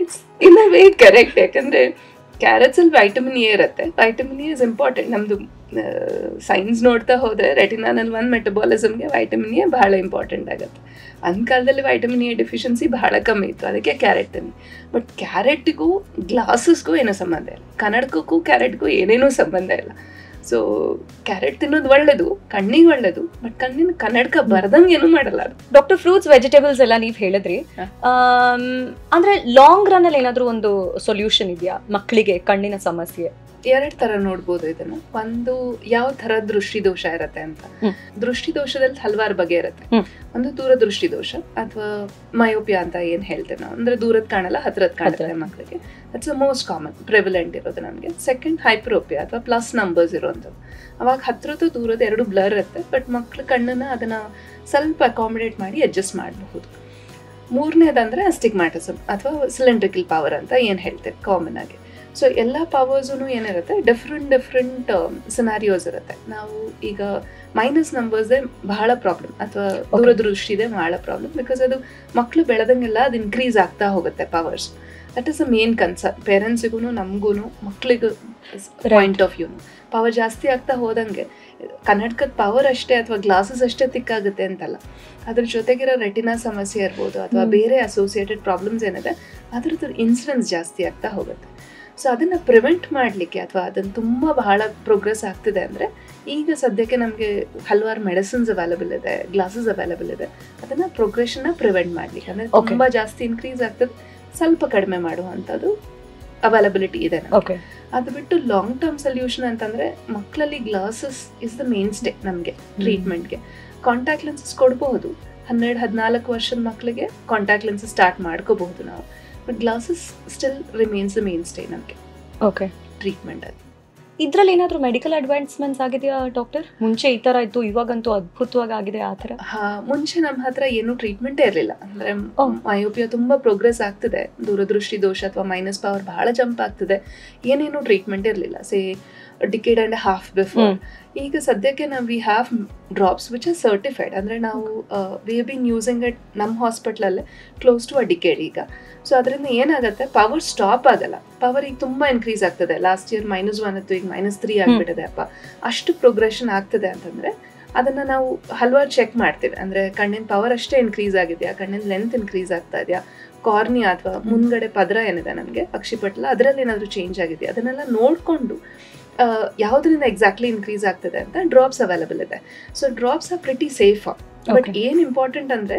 S1: It's in a way correct, ಯಾಕಂದ್ರೆ ಕ್ಯಾರೆಟ್ಸ್ ಅಲ್ಲಿ ವೈಟಮಿನ್ ಎ ಇರುತ್ತೆ. Vitamin A is important. ನಮ್ದು ಸೈನ್ಸ್ ನೋಡ್ತಾ ಹೋದ್ರೆ ರೆಟಿನಾನಲ್ಲಿ ಒಂದು ಮೆಟಬಾಲಿಸಮ್ಗೆ ವೈಟಮಿನ್ ಎ ಬಹಳ ಇಂಪಾರ್ಟೆಂಟ್ ಆಗುತ್ತೆ. ಒಂದು ಕಾಲದಲ್ಲಿ ವೈಟಮಿನ್ ಎ ಡೆಫಿಷಿಯನ್ಸಿ ಬಹಳ ಕಮ್ಮಿ ಇತ್ತು, ಅದಕ್ಕೆ ಕ್ಯಾರೆಟ್ ತಿನ್ನಿ. ಬಟ್ ಕ್ಯಾರೆಟ್ಗೂ ಗ್ಲಾಸಸ್ಗೂ ಏನೂ ಸಂಬಂಧ ಇಲ್ಲ, ಕನ್ನಡಕಕ್ಕೂ ಕ್ಯಾರೆಟ್ಗೂ ಏನೇನೂ ಸಂಬಂಧ ಇಲ್ಲ. ಸೊ ಕ್ಯಾರೆಟ್ ತಿನ್ನೋದು ಒಳ್ಳೇದು, ಕಣ್ಣಿಗೆ ಒಳ್ಳೇದು, ಬಟ್ ಕಣ್ಣಿನ ಕನ್ನಡಕ ಬರ್ದಂಗೆ ಏನೂ ಮಾಡಲ್ಲ ಅದು.
S2: ಡಾಕ್ಟರ್, ಫ್ರೂಟ್ಸ್ ವೆಜಿಟೇಬಲ್ಸ್ ಎಲ್ಲ ನೀವು ಹೇಳಿದ್ರಿ, ಅಂದ್ರೆ ಲಾಂಗ್ ರನ್ ಅಲ್ಲಿ ಏನಾದ್ರೂ ಒಂದು ಸೊಲ್ಯೂಷನ್ ಇದೆಯಾ ಮಕ್ಕಳಿಗೆ ಕಣ್ಣಿನ ಸಮಸ್ಯೆ?
S1: 2 ಥರ ನೋಡ್ಬೋದು ಇದನ್ನ. ಒಂದು ಯಾವ ತರ ದೃಷ್ಟಿ ದೋಷ ಇರತ್ತೆ ಅಂತ. ದೃಷ್ಟಿ ದೋಷದಲ್ಲಿ ಹಲವಾರು ಬಗೆ ಇರುತ್ತೆ. ಒಂದು ದೂರದೃಷ್ಟಿ ದೋಷ ಅಥವಾ ಮಯೋಪಿಯಾ ಅಂತ ಏನ್ ಹೇಳ್ತೇವೆ ನಾವು, ಅಂದ್ರೆ ದೂರದ್ ಕಾಣಲ್ಲ ಹತ್ರದ್ ಕಾಣುತ್ತೆ ಮಕ್ಕಳಿಗೆ. ದಟ್ಸ್ ದ ಮೋಸ್ಟ್ ಕಾಮನ್ ಪ್ರಿವಿಲೆಂಟ್ ಇರೋದು ನಮಗೆ. ಸೆಕೆಂಡ್ ಹೈಪರೋಪಿಯಾ ಅಥವಾ ಪ್ಲಸ್ ನಂಬರ್ಸ್ ಇರೋವಂಥದ್ದು. ಅವಾಗ ಹತ್ರದ್ದು ದೂರದ 2 ಬ್ಲರ್ ಇರುತ್ತೆ, ಬಟ್ ಮಕ್ಳ ಕಣ್ಣನ್ನ ಅದನ್ನ ಸ್ವಲ್ಪ ಅಕಾಮಿಡೇಟ್ ಮಾಡಿ ಅಡ್ಜಸ್ಟ್ ಮಾಡಬಹುದು. 3ನೇದಂದ್ರೆ ಅಸ್ಟಿಗ್ಮ್ಯಾಟಿಸಮ್ ಅಥವಾ ಸಿಲಿಂಡ್ರಿಕಲ್ ಪವರ್ ಅಂತ ಏನ್ ಹೇಳ್ತೇವೆ ಕಾಮನ್ ಆಗಿ. ಸೊ ಎಲ್ಲ ಪವರ್ಸೂ ಏನಿರುತ್ತೆ, ಡಿಫ್ರೆಂಟ್ ಸಿನಾರಿಯೋಸ್ ಇರುತ್ತೆ. ನಾವು ಈಗ ಮೈನಸ್ ನಂಬರ್ಸೇ ಬಹಳ ಪ್ರಾಬ್ಲಮ್ ಅಥವಾ ದೂರದೃಷ್ಟಿದೆ ಬಹಳ ಪ್ರಾಬ್ಲಮ್, ಬಿಕಾಸ್ ಅದು ಮಕ್ಕಳು ಬೆಳೆದಂಗೆಲ್ಲ ಅದು ಇನ್ಕ್ರೀಸ್ ಆಗ್ತಾ ಹೋಗುತ್ತೆ powers. That is a main concern ಪೇರೆಂಟ್ಸಿಗೂ ನಮಗೂ ಮಕ್ಕಳಿಗೂ ಪಾಯಿಂಟ್ ಆಫ್ ವ್ಯೂನು. ಪವರ್ ಜಾಸ್ತಿ ಆಗ್ತಾ ಹೋದಂಗೆ ಕನ್ನಡಕದ ಪವರ್ ಅಷ್ಟೇ ಅಥವಾ ಗ್ಲಾಸಸ್ ಅಷ್ಟೇ ತಿಕ್ಕಾಗುತ್ತೆ ಅಂತಲ್ಲ, ಅದ್ರ ಜೊತೆಗಿರೋ ರೆಟಿನಾ ಸಮಸ್ಯೆ ಇರ್ಬೋದು ಅಥವಾ ಬೇರೆ ಅಸೋಸಿಯೇಟೆಡ್ ಪ್ರಾಬ್ಲಮ್ಸ್ ಏನಿದೆ ಅದ್ರದ್ದು ಇನ್ಸಿಡೆನ್ಸ್ ಜಾಸ್ತಿ ಆಗ್ತಾ ಹೋಗುತ್ತೆ. ಸೊ ಅದನ್ನು ಪ್ರಿವೆಂಟ್ ಮಾಡಲಿಕ್ಕೆ ಅಥವಾ ಅದನ್ನು ತುಂಬ ಬಹಳ ಪ್ರೋಗ್ರೆಸ್ ಆಗ್ತಿದೆ ಅಂದರೆ ಈಗ ಸದ್ಯಕ್ಕೆ ನಮಗೆ ಹಲವಾರು ಮೆಡಿಸಿನ್ಸ್ ಅವೈಲಬಲ್ ಇದೆ, ಗ್ಲಾಸಸ್ ಅವೈಲಬಲ್ ಇದೆ. ಅದನ್ನು ಪ್ರೋಗ್ರೆಷನ್ನ ಪ್ರಿವೆಂಟ್ ಮಾಡಲಿಕ್ಕೆ, ಅಂದರೆ ತುಂಬ ಜಾಸ್ತಿ ಇನ್ಕ್ರೀಸ್ ಆಗ್ತದೆ ಸ್ವಲ್ಪ ಕಡಿಮೆ ಮಾಡುವಂಥದ್ದು ಅವೈಲಬಿಲಿಟಿ ಇದೆ. ಅದು ಬಿಟ್ಟು ಲಾಂಗ್ ಟರ್ಮ್ ಸೊಲ್ಯೂಷನ್ ಅಂತಂದರೆ ಮಕ್ಕಳಲ್ಲಿ glasses is the main stay ನಮಗೆ ಟ್ರೀಟ್ಮೆಂಟ್ಗೆ. ಕಾಂಟ್ಯಾಕ್ಟ್ ಲೆನ್ಸಸ್ ಕೊಡಬಹುದು, 12-14 ವರ್ಷದ ಮಕ್ಕಳಿಗೆ ಕಾಂಟ್ಯಾಕ್ಟ್ ಲೆನ್ಸಸ್ ಸ್ಟಾರ್ಟ್ ಮಾಡ್ಕೋಬಹುದು ನಾವು. But glasses still remains the main stay ನಮಗೆ ಟ್ರೀಟ್ಮೆಂಟ್. ಅದು
S2: ಇದ್ರಲ್ಲಿ ಏನಾದರೂ ಮೆಡಿಕಲ್ ಅಡ್ವಾನ್ಸ್ಮೆಂಟ್ಸ್ ಆಗಿದೆಯಾ ಡಾಕ್ಟರ್? ಮುಂಚೆ ಈ ಥರ ಇತ್ತು, ಇವಾಗಂತೂ ಅದ್ಭುತವಾಗಿ ಆಗಿದೆ ಆ ಥರ?
S1: ಮುಂಚೆ ನಮ್ಮ ಹತ್ರ ಏನೂ ಟ್ರೀಟ್ಮೆಂಟೇ ಇರಲಿಲ್ಲ. ಅಂದರೆ ಮಯೋಪಿಯಾ ತುಂಬ ಪ್ರೋಗ್ರೆಸ್ ಆಗ್ತಿದೆ, ದೂರದೃಷ್ಟಿ ದೋಷ ಅಥವಾ ಮೈನಸ್ ಪವರ್ ಬಹಳ ಜಂಪ್ ಆಗ್ತಿದೆ, ಏನೇನು ಟ್ರೀಟ್ಮೆಂಟ್ ಇರಲಿಲ್ಲ. ಸೇ ಡಿಕೇಡ್ ಆ್ಯಂಡ್ ಹಾಫ್ ಬಿಫೋರ್. ಈಗ ಸದ್ಯಕ್ಕೆ ನಾವು we have drops which are certified. ಅಂದರೆ ನಾವು we have been using it ನಮ್ಮ ಹಾಸ್ಪಿಟ್ಲಲ್ಲೇ ಕ್ಲೋಸ್ ಟು ಅ ಡಿಕೇಡ್ ಈಗ. ಸೊ ಅದರಿಂದ ಏನಾಗುತ್ತೆ, ಪವರ್ ಸ್ಟಾಪ್ ಆಗಲ್ಲ, ಪವರ್ ಈಗ ತುಂಬ ಇನ್ಕ್ರೀಸ್ ಆಗ್ತದೆ. ಲಾಸ್ಟ್ ಇಯರ್ -1 ಇತ್ತು, ಈಗ -3 ಆಗಿಬಿಟ್ಟಿದೆ. ಅಪ್ಪ ಅಷ್ಟು ಪ್ರೋಗ್ರೆಷನ್ ಆಗ್ತದೆ ಅಂತಂದರೆ ಅದನ್ನು ನಾವು ಹಲವಾರು ಚೆಕ್ ಮಾಡ್ತೀವಿ. ಅಂದರೆ ಕಣ್ಣಿನ ಪವರ್ ಅಷ್ಟೇ ಇನ್ಕ್ರೀಸ್ ಆಗಿದೆಯಾ, ಕಣ್ಣಿನ ಲೆಂತ್ ಇನ್ಕ್ರೀಸ್ ಆಗ್ತಾ ಇದೆಯಾ, ಕಾರ್ನಿಯಾ ಅಥವಾ ಮುಂದ್ಗಡೆ ಪದರ ಏನಿದೆ ನಮಗೆ ಅಕ್ಷಿಪಟ್ಲ ಅದರಲ್ಲಿ ಏನಾದರೂ ಚೇಂಜ್ ಆಗಿದೆಯಾ, ಅದನ್ನೆಲ್ಲ ನೋಡಿಕೊಂಡು ಯಾವುದರಿಂದ ಎಕ್ಸಾಕ್ಟ್ಲಿ ಇನ್ಕ್ರೀಸ್ ಆಗ್ತದೆ ಅಂತ ಡ್ರಾಪ್ಸ್ ಅವೈಲಬಲ್ ಇದೆ. So drops are pretty safe. But ಏನು ಇಂಪಾರ್ಟೆಂಟ್ ಅಂದರೆ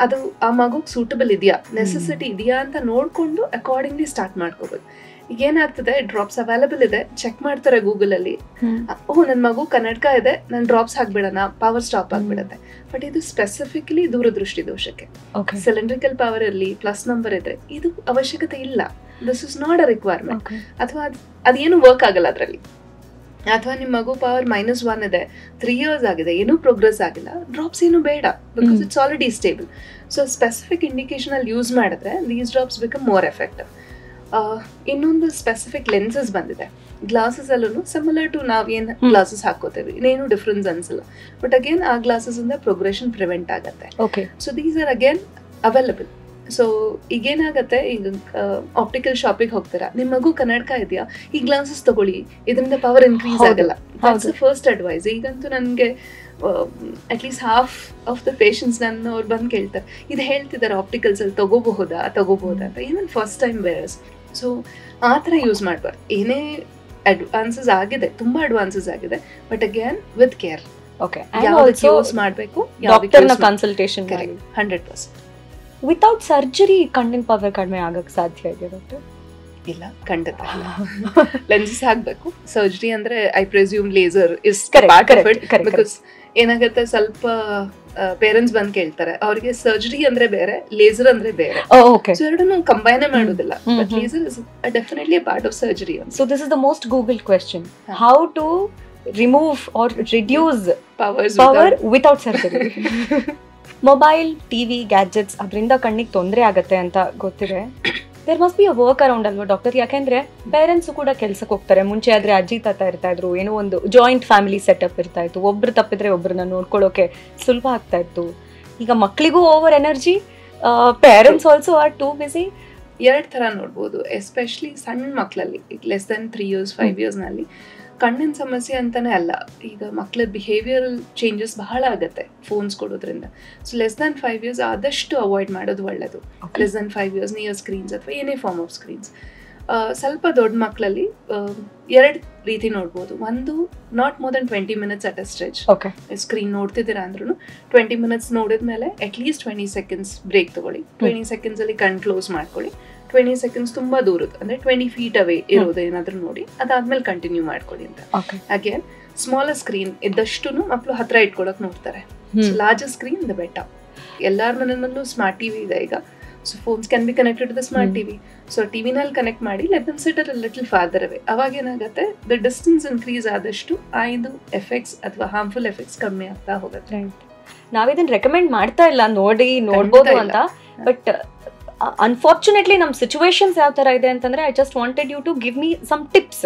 S1: ಅದು ಆ ಮಗುಗೆ ಸೂಟಬಲ್ ಇದೆಯಾ, ನೆಸೆಸಿಟಿ ಇದೆಯಾ ಅಂತ ನೋಡಿಕೊಂಡು ಅಕಾರ್ಡಿಂಗ್ಲಿ ಸ್ಟಾರ್ಟ್ ಮಾಡ್ಕೋಬೋದು. ಈಗ ಏನಾಗ್ತದೆ, ಡ್ರಾಪ್ಸ್ ಅವೈಲಬಲ್ ಇದೆ, ಚೆಕ್ ಮಾಡ್ತಾರೆ ಗೂಗಲಲ್ಲಿ, ನನ್ನ ಮಗು ಕನ್ನಡಕ ಇದೆ, ನಾನು ಡ್ರಾಪ್ಸ್ ಹಾಕ್ಬಿಡೋಣ, ಪವರ್ ಸ್ಟಾಪ್ ಆಗಿಬಿಡುತ್ತೆ. ಬಟ್ ಇದು ಸ್ಪೆಸಿಫಿಕಲಿ ದೂರದೃಷ್ಟಿ ದೋಷಕ್ಕೆ. ಸಿಲಿಂಡ್ರಿಕಲ್ ಪವರ್ ಇರಲಿ, ಪ್ಲಸ್ ನಂಬರ್ ಇದ್ರೆ ಇದು ಅವಶ್ಯಕತೆ ಇಲ್ಲ. This is not a requirement. ಅಥವಾ ಅದೇನು ವರ್ಕ್ ಆಗಲ್ಲ ಅದರಲ್ಲಿ. ಅಥವಾ ನಿಮ್ಮ ಮಗು ಪವರ್ -1 ಇದೆ, 3 years ಆಗಿದೆ, ಏನೂ ಪ್ರೋಗ್ರೆಸ್ ಆಗಿಲ್ಲ, ಡ್ರಾಪ್ಸ್ ಏನು ಬೇಡ, because it's already stable. So specific indication ಅಲ್ಲಿ ಯೂಸ್ ಮಾಡಿದ್ರೆ these drops become more effective. ಇನ್ನೊಂದು ಸ್ಪೆಸಿಫಿಕ್ ಲೆನ್ಸಸ್ ಬಂದಿದೆ ಗ್ಲಾಸಸ್ ಅಲ್ಲೂ, ಸಿಮಿಲರ್ ಟು ನಾವೇನು ಗ್ಲಾಸಸ್ ಹಾಕೋತೇವೆ, ಇನ್ನೇನು ಡಿಫ್ರೆನ್ಸ್ ಅನ್ಸಲ್ಲ. ಬಟ್ ಅಗೇನ್ ಆ ಗ್ಲಾಸಸ್ ಇಂದ ಪ್ರೋಗ್ರೆಷನ್ ಪ್ರಿವೆಂಟ್ ಆಗತ್ತೆ. So these are again available. So ಈಗೇನಾಗತ್ತೆ, ಈಗ ಆಪ್ಟಿಕಲ್ ಶಾಪಿಗೆ ಹೋಗ್ತೀರಾ, ನಿಮ್ಮ ಮಗು ಕನ್ನಡಕ ಇದೆಯಾ, ಈ ಗ್ಲಾಸಸ್ ತಗೊಳ್ಳಿ, ಇದರಿಂದ ಪವರ್ ಇನ್ಕ್ರೀಸ್ ಆಗಲ್ಲ. That's the first advice. ಈಗಂತೂ ನನಗೆ at least half of the patients ನನ್ನ ಅವ್ರು ಬಂದು ಕೇಳ್ತಾರೆ, ಇದು ಹೇಳ್ತಿದ್ದಾರೆ ಆಪ್ಟಿಕಲ್ಸಲ್ಲಿ ತಗೋಬಹುದಾ ಅಂತ, even first time wearers. So ಆ ಥರ ಯೂಸ್ ಮಾಡಬಾರ್ದು. ಏನೇ ಅಡ್ವಾನ್ಸಸ್ ಆಗಿದೆ, ತುಂಬ ಅಡ್ವಾನ್ಸಸ್ ಆಗಿದೆ, ಬಟ್ ಅಗೇನ್ ವಿತ್ ಕೇರ್. ಯಾವ್ದಕ್ಕೆ ಯೂಸ್ ಮಾಡಬೇಕು,
S2: ಡಾಕ್ಟರ್ನ ಕನ್ಸಲ್ಟೇಷನ್
S1: 100%.
S2: ವಿತೌಟ್ ಸರ್ಜರಿ ಕಣ್ಣಿನ ಪವರ್ ಕಡಿಮೆ ಆಗಕ್ಕೆ ಸಾಧ್ಯ ಇದೆ ಡಾಕ್ಟರ್?
S1: ಇಲ್ಲ, ಖಂಡಿತ ಲೆನ್ಸಸ್ ಹಾಕ್ಬೇಕು. ಸರ್ಜರಿ ಅಂದ್ರೆ I presume laser is part of it. Because ಏನಾಗುತ್ತೆ, ಸ್ವಲ್ಪ ಪೇರೆಂಟ್ಸ್ ಬಂದ್ ಕೇಳ್ತಾರೆ, ಅವ್ರಿಗೆ ಸರ್ಜರಿ ಅಂದ್ರೆ ಬೇರೆ, ಲೇಸರ್ ಅಂದ್ರೆ ಬೇರೆ. ಸೊ ಎರಡನ್ನು ಕಂಬೈನ್ ಮಾಡೋದಿಲ್ಲ. But laser is definitely a part of surgery.
S2: So this is the most Google question, how to remove or reduce power without surgery. Mobile, TV, gadgets ಅದರಿಂದ ಕಣ್ಣಿಗೆ ತೊಂದರೆ ಆಗತ್ತೆ ಅಂತ ಗೊತ್ತಿದೆ. There must be a work around ಅಲ್ವಾ doctor? ಯಾಕೆಂದ್ರೆ parents ಕೂಡ ಕೆಲ್ಸಕ್ಕೆ ಹೋಗ್ತಾರೆ. ಮುಂಚೆ ಆದ್ರೆ ಅಜ್ಜಿ ತಾತ ಇರ್ತಾ ಇದ್ರು, ಏನೋ ಒಂದು ಜಾಯಿಂಟ್ ಫ್ಯಾಮಿಲಿ ಸೆಟಪ್ ಇರ್ತಾ ಇತ್ತು, ಒಬ್ರು ತಪ್ಪಿದ್ರೆ ಒಬ್ರನ್ನ ನೋಡ್ಕೊಳ್ಳೋಕೆ ಸುಲಭ ಆಗ್ತಾ ಇತ್ತು. ಈಗ ಮಕ್ಕಳಿಗೂ over energy, parents also are too busy.
S1: ಎರಡ್ ತರ ನೋಡ್ಬೋದು, ಎಸ್ಪೆಷಲಿ ಸಣ್ಣ ಮಕ್ಕಳಲ್ಲಿ, ಲೆಸ್ ದೆನ್ 3 years 5 years ನಲ್ಲಿ ಕಣ್ಣಿನ ಸಮಸ್ಯೆ ಅಂತಾನೆ ಅಲ್ಲ, ಈಗ ಮಕ್ಕಳ ಬಿಹೇವಿಯರಲ್ ಚೇಂಜಸ್ ಬಹಳ ಆಗುತ್ತೆ ಫೋನ್ಸ್ ಕೊಡೋದ್ರಿಂದ. ಸೊ ಲೆಸ್ ದೆನ್ 5 years ಆದಷ್ಟು ಅವಾಯ್ಡ್ ಮಾಡೋದು ಒಳ್ಳೆಯದು. Less than 5 years near screens ಅಥವಾ ಏನೇ ಫಾರ್ಮ್ ಆಫ್ ಸ್ಕ್ರೀನ್ಸ್. ಸ್ವಲ್ಪ ದೊಡ್ಡ ಮಕ್ಕಳಲ್ಲಿ ಎರಡು ರೀತಿ ನೋಡ್ಬೋದು. ಒಂದು, not more than 20 minutes at a stretch. Screen ನೋಡ್ತಿದ್ದೀರಾ ಅಂದ್ರೂ 20 minutes ನೋಡಿದ್ಮೇಲೆ ಅಟ್ಲೀಸ್ಟ್ 20 seconds ಬ್ರೇಕ್ ತಗೊಳ್ಳಿ. 20 seconds ಅಲ್ಲಿ ಕಣ್ ಕ್ಲೋಸ್ ಮಾಡ್ಕೊಳ್ಳಿ. 20 seconds ತುಂಬಾ ದೂರದ್ದು ಅಂದ್ರೆ 20 feet ಅವೇ ಇರೋದು ಏನಾದ್ರೂ ನೋಡಿ, ಅದಾದ್ಮೇಲೆ ಕಂಟಿನ್ಯೂ ಮಾಡ್ಕೊಳ್ಳಿ ಅಂತ. ಅಗೇನ್ ಸ್ಮಾಲರ್ ಸ್ಕ್ರೀನ್ ಇದ್ದಷ್ಟು ಮಕ್ಕಳು ಹತ್ರ ಇಟ್ಕೊಳಕ್ ನೋಡ್ತಾರೆ. Larger screen the better. ಎಲ್ಲಾರ ಮನೆಯಲ್ಲೂ ಸ್ಮಾರ್ಟ್ ಟಿವಿ ಇದೆ ಈಗ. So phones can be connected to the smart TV. So ಟಿವಿನಲ್ಲಿ ಕನೆಕ್ಟ್ ಮಾಡಿ let them sit a little farther away. ಅವಾಗ ಏನಾಗುತ್ತೆ, ದ ಡಿಸ್ಟೆನ್ಸ್ ಇನ್ಕ್ರೀಸ್ ಆದಷ್ಟು ಆಯ್ದು ಎಫೆಕ್ಟ್ಸ್ ಅಥವಾ ಹಾರ್ಮ್ಫುಲ್ ಎಫೆಕ್ಟ್ಸ್ ಕಮ್ಮಿ ಆಗ್ತಾ ಹೋಗುತ್ತೆ.
S2: ನಾವಿದನ್ನ ರೆಕಮೆಂಡ್ ಮಾಡ್ತಾ ಇಲ್ಲ, ನೋಡ್ಬೋದು ಅಂತ. ಬಟ್ ಅನ್ಫಾರ್ಚುನೇಟ್ಲಿ ನಮ್ಮ ಸಿಚುವೇಶನ್ಸ್ ಯಾವ ತರ ಇದೆ ಅಂತಂದ್ರೆ, I just wanted you to give me some tips.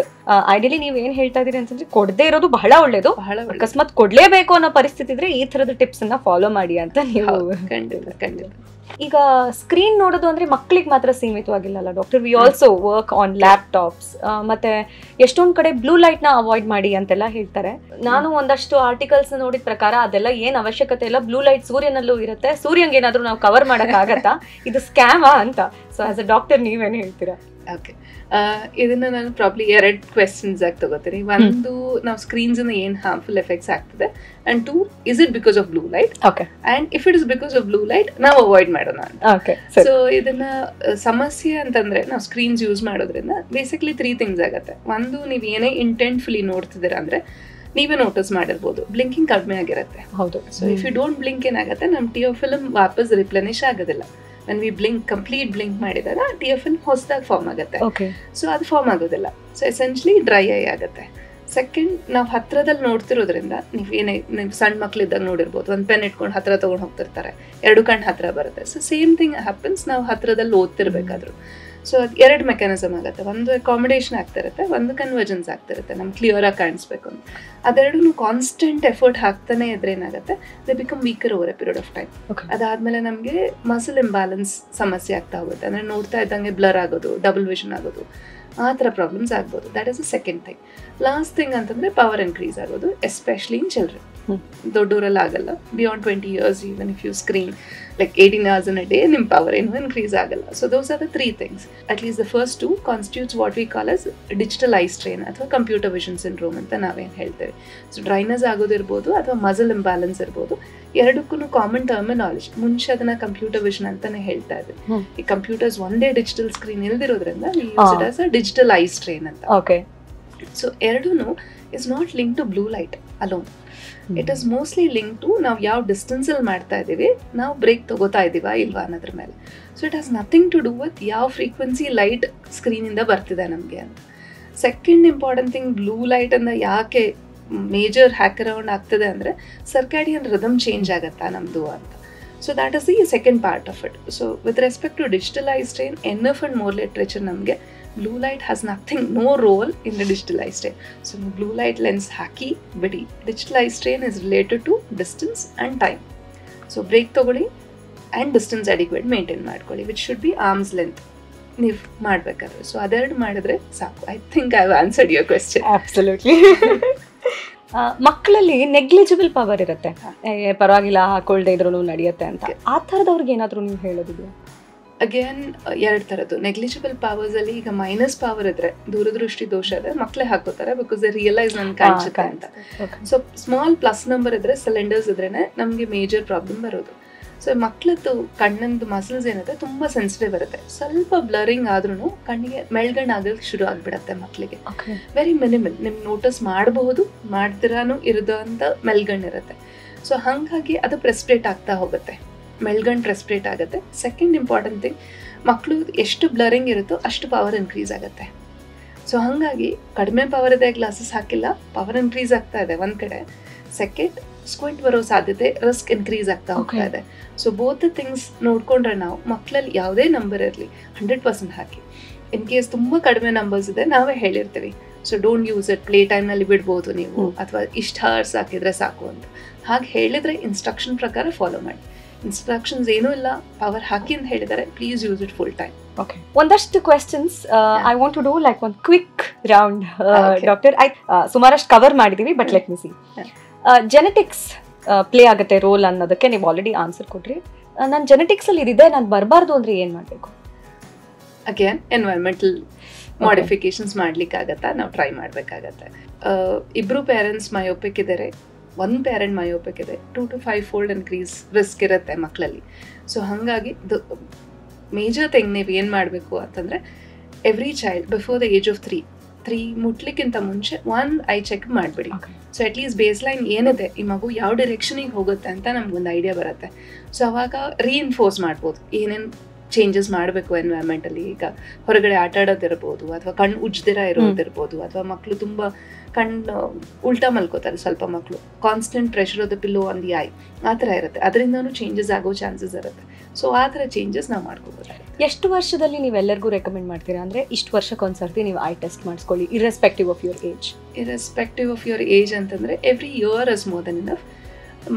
S2: Ideally ನೀವು ಏನ್ ಹೇಳ್ತಾ ಇದೀರಿ ಅಂತಂದ್ರೆ, ಕೊಡದೇ ಇರೋದು ಬಹಳ ಒಳ್ಳೇದು. ಅಕಸ್ಮಾತ್ ಕೊಡ್ಲೇಬೇಕು ಅನ್ನೋ ಪರಿಸ್ಥಿತಿ ಇದ್ರೆ ಈ ತರದ ಟಿಪ್ಸ್ ಅನ್ನ ಫಾಲೋ ಮಾಡಿ ಅಂತ ನೀವು.
S1: ಖಂಡಿತ.
S2: ಈಗ ಸ್ಕ್ರೀನ್ ನೋಡೋದು ಅಂದ್ರೆ ಮಕ್ಕಳಿಗೆ ಮಾತ್ರ ಸೀಮಿತವಾಗಿಲ್ಲ doctor, we also work on laptops. ಮತ್ತೆ ಎಷ್ಟೊಂದ್ ಕಡೆ ಬ್ಲೂ ಲೈಟ್ ನ ಅವಾಯ್ಡ್ ಮಾಡಿ ಅಂತೆಲ್ಲ ಹೇಳ್ತಾರೆ. ನಾನು ಒಂದಷ್ಟು ಆರ್ಟಿಕಲ್ಸ್ ನೋಡಿದ ಪ್ರಕಾರ ಅದೆಲ್ಲ ಏನ್ ಅವಶ್ಯಕತೆ ಇಲ್ಲ. ಬ್ಲೂ ಲೈಟ್ ಸೂರ್ಯನಲ್ಲೂ ಇರುತ್ತೆ, ಸೂರ್ಯಂಗೆ ಏನಾದ್ರೂ ನಾವು ಕವರ್ ಮಾಡಕ್ ಆಗತ್ತಾ? ಇದು ಸ್ಕ್ಯಾಮಾ ಅಂತ. ಸೊ ಆಸ್ ಅ ಡಾಕ್ಟರ್ ನೀವೇನ್ ಹೇಳ್ತೀರಾ?
S1: ಓಕೆ, ಇದನ್ನ ನಾನು ಪ್ರಾಬ್ಲಿ 2 questions ಆಗಿ ತಗೋತೀನಿ. ಒಂದು, ನಾವು ಸ್ಕ್ರೀನ್ಸ್ ಇಂದ ಏನ್ ಹಾರ್ಮ್ಫುಲ್ ಎಫೆಕ್ಟ್ಸ್ ಆಗ್ತದೆ, and 2, is it because of blue light? And if it is because of blue light, ನಾವು ಅವಾಯ್ಡ್ ಮಾಡೋಣ ಅಂತ. ಸೊ ಇದನ್ನ ಸಮಸ್ಯೆ ಅಂತಂದ್ರೆ, ನಾವು ಸ್ಕ್ರೀನ್ಸ್ ಯೂಸ್ ಮಾಡೋದ್ರಿಂದ ಬೇಸಿಕ್ಲಿ 3 things ಆಗತ್ತೆ. ಒಂದು, ನೀವು ಏನೇ ಇಂಟೆಂಟ್ಫುಲಿ ನೋಡ್ತಿದ್ದೀರಾ ಅಂದ್ರೆ ನೀವೇ ನೋಟಿಸ್ ಮಾಡಿರ್ಬೋದು, ಬ್ಲಿಂಕಿಂಗ್ ಕಡಿಮೆ ಆಗಿರುತ್ತೆ.
S2: ಹೌದು.
S1: So if you don't blink ಏನಾಗುತ್ತೆ, ನಮ್ಮ ಟಿಯೋ ಫಿಲ್ಮ್ ವಾಪಸ್ ರಿಪ್ಲೆನಿಶ್ ಆಗೋದಿಲ್ಲ. when we blink, complete blink ಮಾಡಿದಾಗ TFN ಹೊಸದಾಗಿ ಫಾರ್ಮ್ ಆಗುತ್ತೆ. ಸೊ ಅದು ಫಾರ್ಮ್ ಆಗೋದಿಲ್ಲ. ಸೊ ಎಸೆನ್ಷಿಯಲಿ ಡ್ರೈ ಐ ಆಗುತ್ತೆ. ಸೆಕೆಂಡ್, ನಾವು ಹತ್ರದಲ್ಲಿ ನೋಡ್ತಿರೋದ್ರಿಂದ, ನೀವು ಸಣ್ಣ ಮಕ್ಳಿದ್ದಾಗ ನೋಡಿರ್ಬೋದು, ಒಂದು ಪೆನ್ ಇಟ್ಕೊಂಡು ಹತ್ರ ತೊಗೊಂಡು ಹೋಗ್ತಿರ್ತಾರೆ, 2 ಕಣ್ಣು ಹತ್ರ ಬರುತ್ತೆ. ಸೊ ಸೇಮ್ ಥಿಂಗ್ ಹ್ಯಾಪನ್ಸ್ ನಾವು ಹತ್ರದಲ್ಲಿ ಓದ್ತಿರ್ಬೇಕಾದ್ರು. ಸೊ ಅದು 2 ಮೆಕ್ಯಾನಿಸಮ್ ಆಗುತ್ತೆ. ಒಂದು ಅಕಾಮಿಡೇಷನ್ ಆಗ್ತಿರುತ್ತೆ, ಒಂದು ಕನ್ವರ್ಜೆನ್ಸ್ ಆಗ್ತಿರುತ್ತೆ, ನಮ್ಗೆ ಕ್ಲಿಯರ್ ಆಗಿ ಕಾಣಿಸ್ಬೇಕು ಅಂತ. ಅದೆರಡೂ ಕಾನ್ಸ್ಟೆಂಟ್ ಎಫರ್ಟ್ ಹಾಕ್ತಾನೆ ಇದ್ರೆ ಏನಾಗುತ್ತೆ, they become weaker over A period of time. ಅದಾದ್ಮೇಲೆ ನಮಗೆ ಮಸಲ್ ಇಂಬ್ಯಾಲೆನ್ಸ್ ಸಮಸ್ಯೆ ಆಗ್ತಾ ಹೋಗುತ್ತೆ. ಅಂದ್ರೆ ನೋಡ್ತಾ ಇದ್ದಂಗೆ ಬ್ಲರ್ ಆಗೋದು, ಡಬಲ್ ವಿಷನ್ ಆಗೋದು, ಆ ಥರ ಪ್ರಾಬ್ಲಮ್ಸ್ ಆಗ್ಬೋದು. That is a second thing. Last thing ಅಂತಂದ್ರೆ ಪವರ್ ಇನ್ಕ್ರೀಸ್ ಆಗೋದು, ಎಸ್ಪೆಷಲಿ ಇನ್ ಚಿಲ್ಡ್ರನ್. ದೊಡ್ಡವರೆಲ್ಲ ಆಗಲ್ಲ. Beyond 20 years, even if you screen like 18 hours in a day, ನಿಮ್ಮ ಪವರ್ ಏನು ಇನ್ಕ್ರೀಸ್ ಆಗಲ್ಲ. So those are the 3 things. ಅಟ್ ಲೀಸ್ಟ್ the first 2 constitutes what we call as digital eye strain ಅಥವಾ ಕಂಪ್ಯೂಟರ್ ವಿಷನ್ ಸಿಂಡ್ರೋಮ್ ಅಂತ ನಾವೇನು ಹೇಳ್ತೇವೆ. ಸೊ ಡ್ರೈನೆಸ್ ಆಗೋದಿರ್ಬೋದು ಅಥವಾ ಮಸಲ್ ಇಂಬ್ಯಾಲೆನ್ಸ್ ಇರ್ಬೋದು. ಎರಡಕ್ಕೂ ಕಾಮನ್ ಟರ್ಮಿನಾಲಜಿ. ಮುಂಚೆ ಅದನ್ನ ಕಂಪ್ಯೂಟರ್ ವಿಷನ್ ಅಂತಾನೆ ಹೇಳ್ತಾ ಇದ್ವಿ. ಈ ಕಂಪ್ಯೂಟರ್ಸ್ ಒಂದೇ ಡಿಜಿಟಲ್ ಸ್ಕ್ರೀನ್ ಇಲ್ದಿರೋದ್ರಿಂದ use it as a digital eye strain ಅಂತ. ಸೊ ಎರಡೂ is not link to blue light alone. It is mostly link to ನಾವು ಯಾವ ಡಿಸ್ಟೆನ್ಸಲ್ಲಿ ಮಾಡ್ತಾ ಇದ್ದೀವಿ, ನಾವು ಬ್ರೇಕ್ ತಗೋತಾ ಇದ್ದೀವಾ ಇಲ್ವಾ ಅನ್ನೋದ್ರ ಮೇಲೆ. So it has nothing to do with ಯಾವ ಫ್ರೀಕ್ವೆನ್ಸಿ ಲೈಟ್ ಸ್ಕ್ರೀನಿಂದ ಬರ್ತಿದೆ ನಮಗೆ ಅಂತ. ಸೆಕೆಂಡ್ ಇಂಪಾರ್ಟೆಂಟ್ ಥಿಂಗ್, ಬ್ಲೂ ಲೈಟನ್ನು ಯಾಕೆ ಮೇಜರ್ ಹ್ಯಾಕ್ ಅರೌಂಡ್ ಆಗ್ತದೆ ಅಂದರೆ, ಸರ್ಕ್ಯಾಡಿಯನ್ ರಿದಮ್ ಚೇಂಜ್ ಆಗತ್ತಾ ನಮ್ಮದು ಅಂತ. So that is the second part of it. So with respect to digital eye strain, enough and more literature ನಮಗೆ blue light has nothing, no role in the digital eye strain. So ನೀವು blue light lens ಹಾಕಿ ಬಿಡಿ. Digital eye strain is related to distance and time. So break ತೊಗೊಳ್ಳಿ and distance adequate maintain ಮಾಡ್ಕೊಳ್ಳಿ, which should be arms length ನೀವು ಮಾಡಬೇಕಾದ್ರೆ. So ಅದೆರಡು ಮಾಡಿದ್ರೆ ಸಾಕು. I think I have answered your question.
S2: Absolutely. ಮಕ್ಕಳಲ್ಲಿ ನೆಗ್ಲಿಜಿಬಲ್ ಪವರ್ ಇರುತ್ತೆ, ಪರವಾಗಿಲ್ಲ ಹಾಕೊಳ್ದೆ ಇದ್ರೂ ನಡೆಯುತ್ತೆ ಅಂತ. ಆ ಥರದವ್ರಿಗೆ ಏನಾದರೂ ನೀವು ಹೇಳೋದಿದೆಯಾ?
S1: ಅಗೇನ್ 2 ಥರದ್ದು. ನೆಗ್ಲಿಜಿಬಲ್ ಪವರ್ಸ್ ಅಲ್ಲಿ ಈಗ ಮೈನಸ್ ಪವರ್ ಇದ್ರೆ, ದೂರದೃಷ್ಟಿ ದೋಷ ಇದ್ರೆ ಮಕ್ಕಳೇ ಹಾಕೋತಾರೆ, ಬಿಕಾಸ್ ದೇ ರಿಯಲೈಸ್ ನನ್ಗೆ ಕಾಣಿಸುತ್ತೆ ಅಂತ. ಸೊ ಸ್ಮಾಲ್ ಪ್ಲಸ್ ನಂಬರ್ ಇದ್ರೆ, ಸಿಲಿಂಡರ್ಸ್ ಇದ್ರೇನೆ ನಮಗೆ ಮೇಜರ್ ಪ್ರಾಬ್ಲಮ್ ಬರೋದು. ಸೊ ಮಕ್ಕಳದ್ದು ಕಣ್ಣಿಂದು ಮಸಲ್ಸ್ ಏನಿದೆ ತುಂಬ ಸೆನ್ಸಿಟಿವ್ ಇರುತ್ತೆ. ಸ್ವಲ್ಪ ಬ್ಲರಿಂಗ್ ಆದ್ರೂ ಕಣ್ಣಿಗೆ ಮೆಲ್ಗಣ್ ಆಗಕ್ಕೆ ಶುರು ಆಗ್ಬಿಡತ್ತೆ ಮಕ್ಕಳಿಗೆ. ವೆರಿ ಮಿನಿಮಲ್, ನಿಮ್ಗೆ ನೋಟಿಸ್ ಮಾಡಬಹುದು, ಮಾಡ್ತಿರಾನು ಇರೋದು ಅಂತ ಮೆಲ್ಗಣ್ ಇರುತ್ತೆ. ಸೊ ಹಾಗಾಗಿ ಅದು ಪ್ರೆಸ್ಪಿರೇಟ್ ಆಗ್ತಾ ಹೋಗುತ್ತೆ, ಮೆಲ್ಗಂಡು ಪ್ರೆಸ್ಪಿರೇಟ್ ಆಗುತ್ತೆ. ಸೆಕೆಂಡ್ ಇಂಪಾರ್ಟೆಂಟ್ ಥಿಂಗ್, ಮಕ್ಕಳು ಎಷ್ಟು ಬ್ಲರಿಂಗ್ ಇರುತ್ತೋ ಅಷ್ಟು ಪವರ್ ಇನ್ಕ್ರೀಸ್ ಆಗುತ್ತೆ. ಸೊ ಹಾಗಾಗಿ ಕಡಿಮೆ ಪವರ್ ಇದೆ, ಗ್ಲಾಸಸ್ ಹಾಕಿಲ್ಲ, ಪವರ್ ಇನ್ಕ್ರೀಸ್ ಆಗ್ತಾ ಇದೆ ಒಂದು ಕಡೆ. ಸೆಕೆಂಡ್, ಸ್ಕ್ವಿಂಟ್ ಬರೋ ಸಾಧ್ಯತೆ, ರಿಸ್ಕ್ ಇನ್ಕ್ರೀಸ್ ಆಗ್ತಾ ಹೋಗ್ತಾ ಇದೆ. ಸೊ ಬೋತ್ ಥಿಂಗ್ಸ್ ನೋಡ್ಕೊಂಡ್ರೆ ನಾವು ಮಕ್ಕಳಲ್ಲಿ ಯಾವುದೇ ನಂಬರ್ ಇರಲಿ 100% ಹಾಕಿ. ಇನ್ ಕೇಸ್ ತುಂಬ ಕಡಿಮೆ ನಂಬರ್ಸ್ ಇದೆ, ನಾವೇ ಹೇಳಿರ್ತೀವಿ, so don't use it, play ಟೈಮ್ನಲ್ಲಿ ಬಿಡ್ಬೋದು ನೀವು, ಅಥವಾ ಇಷ್ಟು ಅವರ್ಸ್ ಹಾಕಿದ್ರೆ ಸಾಕು ಅಂತ. ಹಾಗೆ ಹೇಳಿದರೆ ಇನ್ಸ್ಟ್ರಕ್ಷನ್ ಪ್ರಕಾರ ಫಾಲೋ ಮಾಡಿ. ಇನ್ಸ್ಟ್ರಕ್ಷನ್ಸ್ ಏನೂ ಇಲ್ಲ, ಪವರ್ ಹಾಕಿ ಅಂತ ಹೇಳಿದರೆ please use it full time.
S2: Okay, ಒಂದಷ್ಟು questions I want to do like ಒಂದು ಕ್ವಿಕ್ ರೌಂಡ್ ಡಾಕ್ಟರ್. ಸುಮಾರಷ್ಟು ಕವರ್ ಮಾಡಿದೀವಿ, but let me see. Genetics play ಆಗುತ್ತೆ ರೋಲ್ ಅನ್ನೋದಕ್ಕೆ ನೀವು ಆಲ್ರೆಡಿ ಆನ್ಸರ್ ಕೊಟ್ರಿ. ನಾನು ಜೆನೆಟಿಕ್ಸಲ್ಲಿ ಇದಿದೆ, ನಾನು ಬರಬಾರ್ದು ಅಂದರೆ ಏನು ಮಾಡಬೇಕು?
S1: ಅಗೇನ್ ಎನ್ವೈರ್ಮೆಂಟಲ್ ಮಾಡಿಫಿಕೇಶನ್ಸ್ ಮಾಡ್ಲಿಕ್ಕಾಗತ್ತಾ, ನಾವು ಟ್ರೈ ಮಾಡಬೇಕಾಗತ್ತೆ. ಇಬ್ಬರು ಪೇರೆಂಟ್ಸ್ ಮಯೋಪಿಕ್ ಇದ್ದಾರೆ, ಒಂದು ಪೇರೆಂಟ್ ಮಯೋಪಿಕ್ ಇದೆ, 2 to 5 fold ಇನ್ಕ್ರೀಸ್ ರಿಸ್ಕ್ ಇರುತ್ತೆ ಮಕ್ಕಳಲ್ಲಿ. ಸೊ ಹಾಗಾಗಿ ಮೇಜರ್ ಥಿಂಗ್ ನೀವು ಏನು ಮಾಡಬೇಕು ಅಂತಂದರೆ, every child before the age of 3 ಮುಟ್ಲಿಕ್ಕಿಂತ ಮುಂಚೆ 1 ಐ ಚೆಕ್ ಮಾಡಿಬಿಡಿ. ಸೊ ಅಟ್ಲೀಸ್ಟ್ ಬೇಸ್ ಲೈನ್ ಏನಿದೆ, ಈ ಮಗು ಯಾವ ಡೈರೆಕ್ಷನಿಗೆ ಹೋಗುತ್ತೆ ಅಂತ ನಮ್ಗೊಂದು ಐಡಿಯಾ ಬರುತ್ತೆ. ಸೊ ಅವಾಗ ರೀಇನ್ಫೋರ್ಸ್ ಮಾಡ್ಬೋದು ಏನೇನು ಚೇಂಜಸ್ ಮಾಡಬೇಕು ಎನ್ವೈರ್ಮೆಂಟಲ್ಲಿ. ಈಗ ಹೊರಗಡೆ ಆಟ ಆಡೋದಿರ್ಬೋದು, ಅಥವಾ ಕಣ್ಣು ಉಜ್ದಿರ ಇರೋದಿರ್ಬೋದು, ಅಥವಾ ಮಕ್ಕಳು ತುಂಬ ಕಣ್ಣು ಉಲ್ಟಾ ಮಲ್ಕೋತಾರೆ ಸ್ವಲ್ಪ ಮಕ್ಕಳು, constant pressure of the pillow on the I, ಆ ಥರ ಇರುತ್ತೆ. ಅದರಿಂದನೂ ಚೇಂಜಸ್ ಆಗೋ ಚಾನ್ಸಸ್ ಇರುತ್ತೆ. ಸೊ ಆ ಥರ ಚೇಂಜಸ್ ನಾವು ಮಾಡ್ಕೋಬೋದಾಗುತ್ತೆ.
S2: ಎಷ್ಟು ವರ್ಷದಲ್ಲಿ ನೀವೆಲ್ಲರಿಗೂ ರೆಕಮೆಂಡ್ ಮಾಡ್ತೀರಾ? ಅಂದರೆ ಇಷ್ಟು ವರ್ಷಕ್ಕೊಂದ್ಸರ್ತಿ ನೀವು ಐ ಟೆಸ್ಟ್ ಮಾಡಿಸ್ಕೊಳ್ಳಿ, irrespective of your age.
S1: Irrespective of your age ಅಂತಂದರೆ every year is more than enough.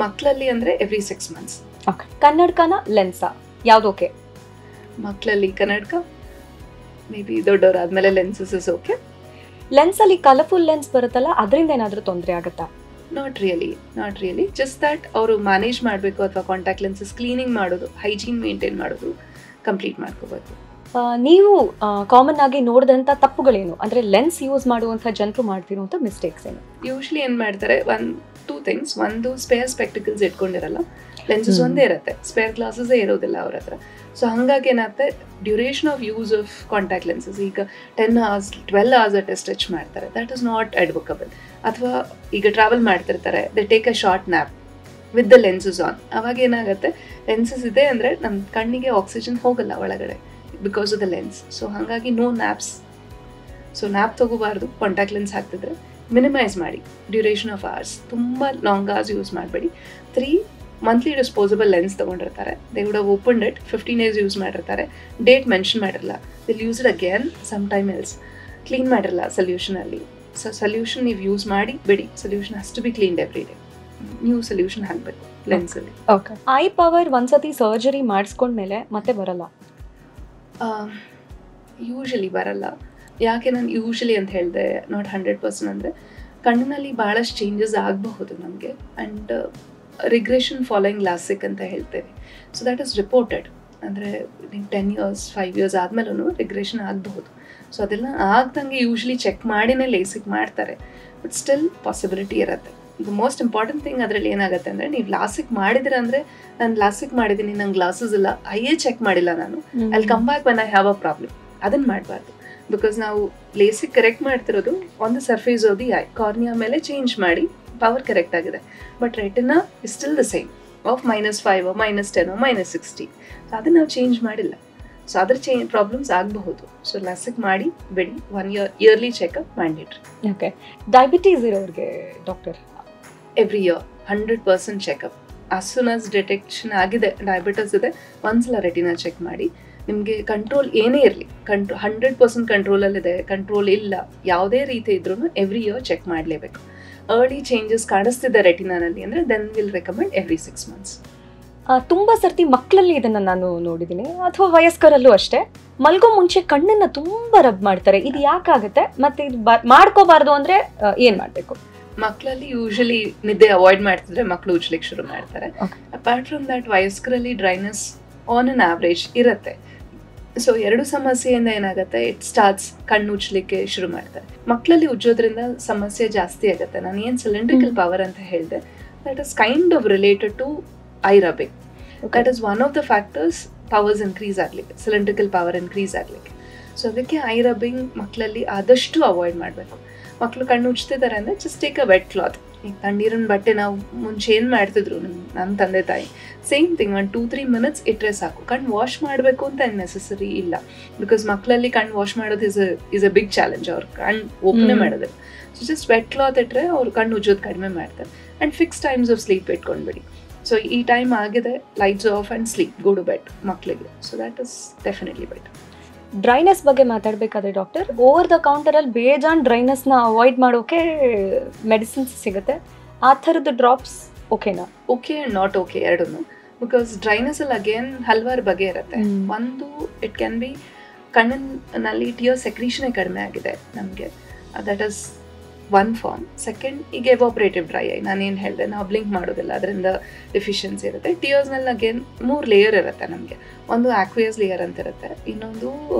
S1: ಮಕ್ಕಳಲ್ಲಿ ಅಂದರೆ ಎವ್ರಿ 6 months.
S2: ಓಕೆ, ಕನ್ನಡಕನ ಲೆನ್ಸಾ ಯಾವುದು ಓಕೆ?
S1: ಮಕ್ಕಳಲ್ಲಿ ಕನ್ನಡಕ, ಮೇ ಬಿ ದೊಡ್ಡವರಾದ್ಮೇಲೆ ಲೆನ್ಸಸ್ ಇಸ್ ಓಕೆ.
S2: ಲೆನ್ಸಲ್ಲಿ ಕಲರ್ಫುಲ್ ಲೆನ್ಸ್ ಬರುತ್ತಲ್ಲ, ಅದರಿಂದ ಏನಾದರೂ ತೊಂದರೆ ಆಗುತ್ತಾ?
S1: Not really. ಜಸ್ಟ್ ದ್ಯಾಟ್ ಅವರು ಮ್ಯಾನೇಜ್ ಮಾಡಬೇಕು, ಅಥವಾ ಕಾಂಟ್ಯಾಕ್ಟ್ ಲೆನ್ಸಸ್ ಕ್ಲೀನಿಂಗ್ ಮಾಡೋದು, ಹೈಜೀನ್ ಮೇಂಟೈನ್ ಮಾಡೋದು ಕಂಪ್ಲೀಟ್ ಮಾಡ್ಕೋಬೇಕು.
S2: ನೀವು ಕಾಮನ್ ಆಗಿ ನೋಡಿದಂಥ ತಪ್ಪುಗಳೇನು? ಅಂದರೆ ಲೆನ್ಸ್ ಯೂಸ್ ಮಾಡುವಂಥ ಜನರು ಮಾಡ್ತಿರುವಂಥ ಮಿಸ್ಟೇಕ್ಸ್ ಏನು?
S1: ಯೂಶ್ವಲಿ ಏನು ಮಾಡ್ತಾರೆ, 2 things. ಒಂದು, ಸ್ಪೇರ್ ಸ್ಪೆಕ್ಟಿಕಲ್ಸ್ ಇಟ್ಕೊಂಡಿರಲ್ಲ, ಲೆನ್ಸಸ್ ಒಂದೇ ಇರುತ್ತೆ, ಸ್ಪೇರ್ ಗ್ಲಾಸಸ್ಸೇ ಇರೋದಿಲ್ಲ ಅವ್ರ ಹತ್ರ. ಸೊ ಹಾಗಾಗಿ ಏನಾಗುತ್ತೆ, duration of use of contact lenses ಈಗ 10 hours 12 hours ಅಷ್ಟೇ ಸ್ಟ್ರೆಚ್ ಮಾಡ್ತಾರೆ. That is not advocable. ಅಥವಾ ಈಗ ಟ್ರಾವೆಲ್ ಮಾಡ್ತಿರ್ತಾರೆ, they take a short nap with the lenses on. ಅವಾಗ ಏನಾಗುತ್ತೆ, ಲೆನ್ಸಸ್ ಇದೆ ಅಂದರೆ ನಮ್ಮ ಕಣ್ಣಿಗೆ ಆಕ್ಸಿಜನ್ ಹೋಗಲ್ಲ ಒಳಗಡೆ because of the lens. So ಹಾಗಾಗಿ ನೋ ನ್ಯಾಪ್ಸ್. ಸೊ ನ್ಯಾಪ್ ತಗೋಬಾರ್ದು ಕಾಂಟ್ಯಾಕ್ಟ್ ಲೆನ್ಸ್ ಹಾಕ್ತಿದ್ರೆ. ಮಿನಿಮೈಸ್ ಮಾಡಿ ಡ್ಯೂರೇಷನ್ ಆಫ್ ಅವರ್ಸ್, ತುಂಬ ಲಾಂಗ್ ಅವರ್ಸ್ ಯೂಸ್ ಮಾಡಬೇಡಿ. 3 monthly ಡಿಸ್ಪೋಸಬಲ್ ಲೆನ್ಸ್ ತೊಗೊಂಡಿರ್ತಾರೆ, they would have opened it, 15 days use ಮಾಡಿರ್ತಾರೆ, ಡೇಟ್ ಮೆನ್ಷನ್ ಮಾಡಿರಲ್ಲ, will use it again some time else, clean ಮಾಡಿರಲ್ಲ ಸೊಲ್ಯೂಷನಲ್ಲಿ. ಸೊ ಸೊಲ್ಯೂಷನ್ ನೀವು ಯೂಸ್ ಮಾಡಿ ಬಿಡಿ, solution has to be cleaned every day. New solution ಹಾಕಬೇಕು ಲೆನ್ಸಲ್ಲಿ.
S2: Okay, I power ಒಂದ್ಸತಿ surgery ಮಾಡಿಸ್ಕೊಂಡ್ಮೇಲೆ ಮತ್ತೆ ಬರಲ್ಲ?
S1: ಯೂಶಲಿ ಬರಲ್ಲ. ಯಾಕೆ ನಾನು ಯೂಶಲಿ ಅಂತ ಹೇಳಿದೆ, ನಾಟ್ 100%, ಅಂದರೆ ಕಣ್ಣಿನಲ್ಲಿ ಭಾಳಷ್ಟು ಚೇಂಜಸ್ ಆಗಬಹುದು ನಮಗೆ. ಆ್ಯಂಡ್ ರಿಗ್ರೆಷನ್ ಫಾಲೋಯಿಂಗ್ ಲಾಸಿಕ್ ಅಂತ ಹೇಳ್ತೇವೆ. So that is reported. ಅಂದರೆ ನೀವು 10 years 5 years ಆದಮೇಲೂ ರಿಗ್ರೆಷನ್ ಆಗಬಹುದು. ಸೊ ಅದೆಲ್ಲ ಆಗ್ದಂಗೆ ಯೂಶ್ವಲಿ ಚೆಕ್ ಮಾಡಿನೇ ಲೇಸಿಕ್ ಮಾಡ್ತಾರೆ, ಬಟ್ ಸ್ಟಿಲ್ ಪಾಸಿಬಿಲಿಟಿ ಇರುತ್ತೆ. ದ ಮೋಸ್ಟ್ ಇಂಪಾರ್ಟೆಂಟ್ ಥಿಂಗ್ ಅದರಲ್ಲಿ ಏನಾಗುತ್ತೆ ಅಂದರೆ, ನೀವು ಲಾಸಿಕ್ ಮಾಡಿದ್ರೆ ಅಂದರೆ, ನಾನು ಲಾಸಿಕ್ ಮಾಡಿದ್ದೀನಿ, ನಂಗೆ ಗ್ಲಾಸಸ್ ಇಲ್ಲ, ಐಯೇ ಚೆಕ್ ಮಾಡಿಲ್ಲ ನಾನು, ಅಲ್ಲಿ come back when I have a problem. ಅದನ್ನು ಮಾಡಬಾರ್ದು. ಬಿಕಾಸ್ ನಾವು ಲೇಸಿಕ್ ಕರೆಕ್ಟ್ ಮಾಡ್ತಿರೋದು on the surface of the I, cornea ಮೇಲೆ ಚೇಂಜ್ ಮಾಡಿ ಪವರ್ ಕರೆಕ್ಟ್ ಆಗಿದೆ, but retina is still the same of -5 or -10 or -60. So ಅದನ್ನು ನಾವು ಚೇಂಜ್ ಮಾಡಿಲ್ಲ. ಸೊ ಅದ್ರ ಪ್ರಾಬ್ಲಮ್ಸ್ ಆಗಬಹುದು. ಸೊ ಲಾಸಿಕ್ ಮಾಡಿ ಬಿಡಿ, 1 year yearly checkup mandatory.
S2: Okay, diabetes ಇರೋರಿಗೆ doctor?
S1: Every year 100% checkup. As soon as detection ಆಗಿದೆ ಡಯಾಬಿಟಿಸ್ ಇದೆ, ಒಂದ್ಸಲ ರೆಟಿನಾ ಚೆಕ್ ಮಾಡಿ. ನಿಮಗೆ ಕಂಟ್ರೋಲ್ ಏನೇ ಇರಲಿ, 100% ಕಂಟ್ರೋಲಲ್ಲಿದೆ, ಕಂಟ್ರೋಲ್ ಇಲ್ಲ, ಯಾವುದೇ ರೀತಿ ಇದ್ರೂ ಎವ್ರಿ ಇಯರ್ ಚೆಕ್ ಮಾಡಲೇಬೇಕು. ಅರ್ಲಿ ಚೇಂಜಸ್ ಕಾಣಿಸ್ತಿದೆ ರೆಟಿನಾನಲ್ಲಿ ಅಂದರೆ then will recommend every 6 months.
S2: ತುಂಬ ಸರ್ತಿ ಮಕ್ಕಳಲ್ಲಿ ಇದನ್ನು ನಾನು ನೋಡಿದ್ದೀನಿ, ಅಥವಾ ವಯಸ್ಕರಲ್ಲೂ ಅಷ್ಟೇ, ಮಲ್ಗೋ ಮುಂಚೆ ಕಣ್ಣನ್ನು ತುಂಬ ರಬ್ ಮಾಡ್ತಾರೆ. ಇದು ಯಾಕಾಗುತ್ತೆ, ಮತ್ತು ಇದು ಮಾಡ್ಕೋಬಾರ್ದು ಅಂದರೆ ಏನು ಮಾಡಬೇಕು?
S1: ಮಕ್ಕಳಲ್ಲಿ ಯೂಶಲಿ ನಿದ್ದೆ ಅವಾಯ್ಡ್ ಮಾಡ್ತಿದ್ರೆ ಮಕ್ಕಳು ಉಜ್ಲಿಕ್ಕೆ ಶುರು ಮಾಡ್ತಾರೆ. ಅಪಾರ್ಟ್ ಫ್ರಮ್ ದ್ಯಾಟ್ ವಯಸ್ಕರಲ್ಲಿ ಡ್ರೈನೆಸ್ ಆನ್ ಅನ್ ಆವ್ರೇಜ್ ಇರುತ್ತೆ. ಸೊ 2 ಸಮಸ್ಯೆಯಿಂದ ಏನಾಗುತ್ತೆ, ಇಟ್ ಸ್ಟಾರ್ಟ್ಸ್ ಕಣ್ಣು ಉಜ್ಲಿಕ್ಕೆ ಶುರು ಮಾಡ್ತಾರೆ. ಮಕ್ಕಳಲ್ಲಿ ಉಜ್ಜೋದ್ರಿಂದ ಸಮಸ್ಯೆ ಜಾಸ್ತಿ ಆಗುತ್ತೆ. ನಾನು ಏನು ಸಿಲಿಂಡ್ರಿಕಲ್ ಪವರ್ ಅಂತ ಹೇಳಿದೆ, that is kind of related to eye rubbing. That is one of the factors powers increase ಆಗಲಿಕ್ಕೆ, ಸಿಲಿಂಡ್ರಿಕಲ್ ಪವರ್ ಇನ್ಕ್ರೀಸ್ ಆಗಲಿಕ್ಕೆ. ಸೊ ಅದಕ್ಕೆ ಐ ರಬ್ಬಿಂಗ್ ಮಕ್ಕಳಲ್ಲಿ ಆದಷ್ಟು ಅವಾಯ್ಡ್ ಮಾಡಬೇಕು. ಮಕ್ಕಳು ಕಣ್ಣು ಉಜ್ತಿದ್ದಾರೆ ಅಂದರೆ just take a wet cloth, ಈಗ ತಣ್ಣೀರಿನ ಬಟ್ಟೆ ನಾವು ಮುಂಚೆ ಏನು ಮಾಡ್ತಿದ್ರು ನನ್ನ ತಂದೆ ತಾಯಿ, ಸೇಮ್ ಥಿಂಗ್ 1-2-3 minutes ಇಟ್ಟರೆ ಸಾಕು. ಕಣ್ಣು ವಾಶ್ ಮಾಡಬೇಕು ಅಂತ ನೆಸೆಸರಿ ಇಲ್ಲ, ಬಿಕಾಸ್ ಮಕ್ಕಳಲ್ಲಿ ಕಣ್ಣು ವಾಶ್ ಮಾಡೋದು ಇಸ್ ಅ ಬಿಗ್ ಚಾಲೆಂಜ್. ಅವ್ರು ಕಣ್ಣು ಓಪನೇ ಮಾಡೋದಿಲ್ಲ. ಸೊ ಜಸ್ಟ್ ವೆಟ್ ಕ್ಲಾತ್ ಇಟ್ಟರೆ ಅವ್ರು ಕಣ್ಣು ಉಜ್ಜೋದು ಕಡಿಮೆ ಮಾಡ್ತಾರೆ. And fix times of sleep ಇಟ್ಕೊಂಡ್ಬಿಡಿ. ಸೊ ಈ ಟೈಮ್ ಆಗಿದೆ, lights off and sleep, go to bed ಮಕ್ಕಳಿಗೆ. So that is definitely better.
S2: Dryness ಬಗ್ಗೆ ಮಾತಾಡಬೇಕಾದ್ರೆ ಡಾಕ್ಟರ್, ಓವರ್ ದ ಕೌಂಟರಲ್ಲಿ ಬೇಜಾನ್ ಡ್ರೈನೆಸ್ನ ಅವಾಯ್ಡ್ ಮಾಡೋಕೆ ಮೆಡಿಸಿನ್ಸ್ ಸಿಗುತ್ತೆ. ಆ ಥರದ ಡ್ರಾಪ್ಸ್ ಓಕೆನಾ?
S1: ಓಕೆ ಆ್ಯಂಡ್ ನಾಟ್ ಓಕೆ ಎರಡೂ. ಬಿಕಾಸ್ ಡ್ರೈನೆಸ್ಸಲ್ಲಿ ಅಗೇನ್ ಹಲವಾರು ಬಗೆ ಇರುತ್ತೆ. ಒಂದು, ಇಟ್ ಕ್ಯಾನ್ ಬಿ ಕಣ್ಣಿನಲ್ಲಿ ಟಿಯರ್ ಸೆಕ್ರೀಷನೇ ಕಡಿಮೆ ಆಗಿದೆ ನಮಗೆ, that is one form. Second, ಈಗ ಎವಾಪರೇಟಿವ್ ಡ್ರೈ ಐ, ನಾನೇನು ಹೇಳಿದೆ, ನಾವು ಬ್ಲಿಂಕ್ ಮಾಡೋದಿಲ್ಲ, ಅದರಿಂದ ಡೆಫಿಷಿಯನ್ಸಿ ಇರುತ್ತೆ. ಟಿಯರ್ಸ್ನಲ್ಲಿ ಅಗೇನ್ 3 ಲೇಯರ್ ಇರುತ್ತೆ ನಮಗೆ. ಒಂದು ಆಕ್ವಿಯಸ್ ಲೇಯರ್ ಅಂತ ಇರುತ್ತೆ, ಇನ್ನೊಂದು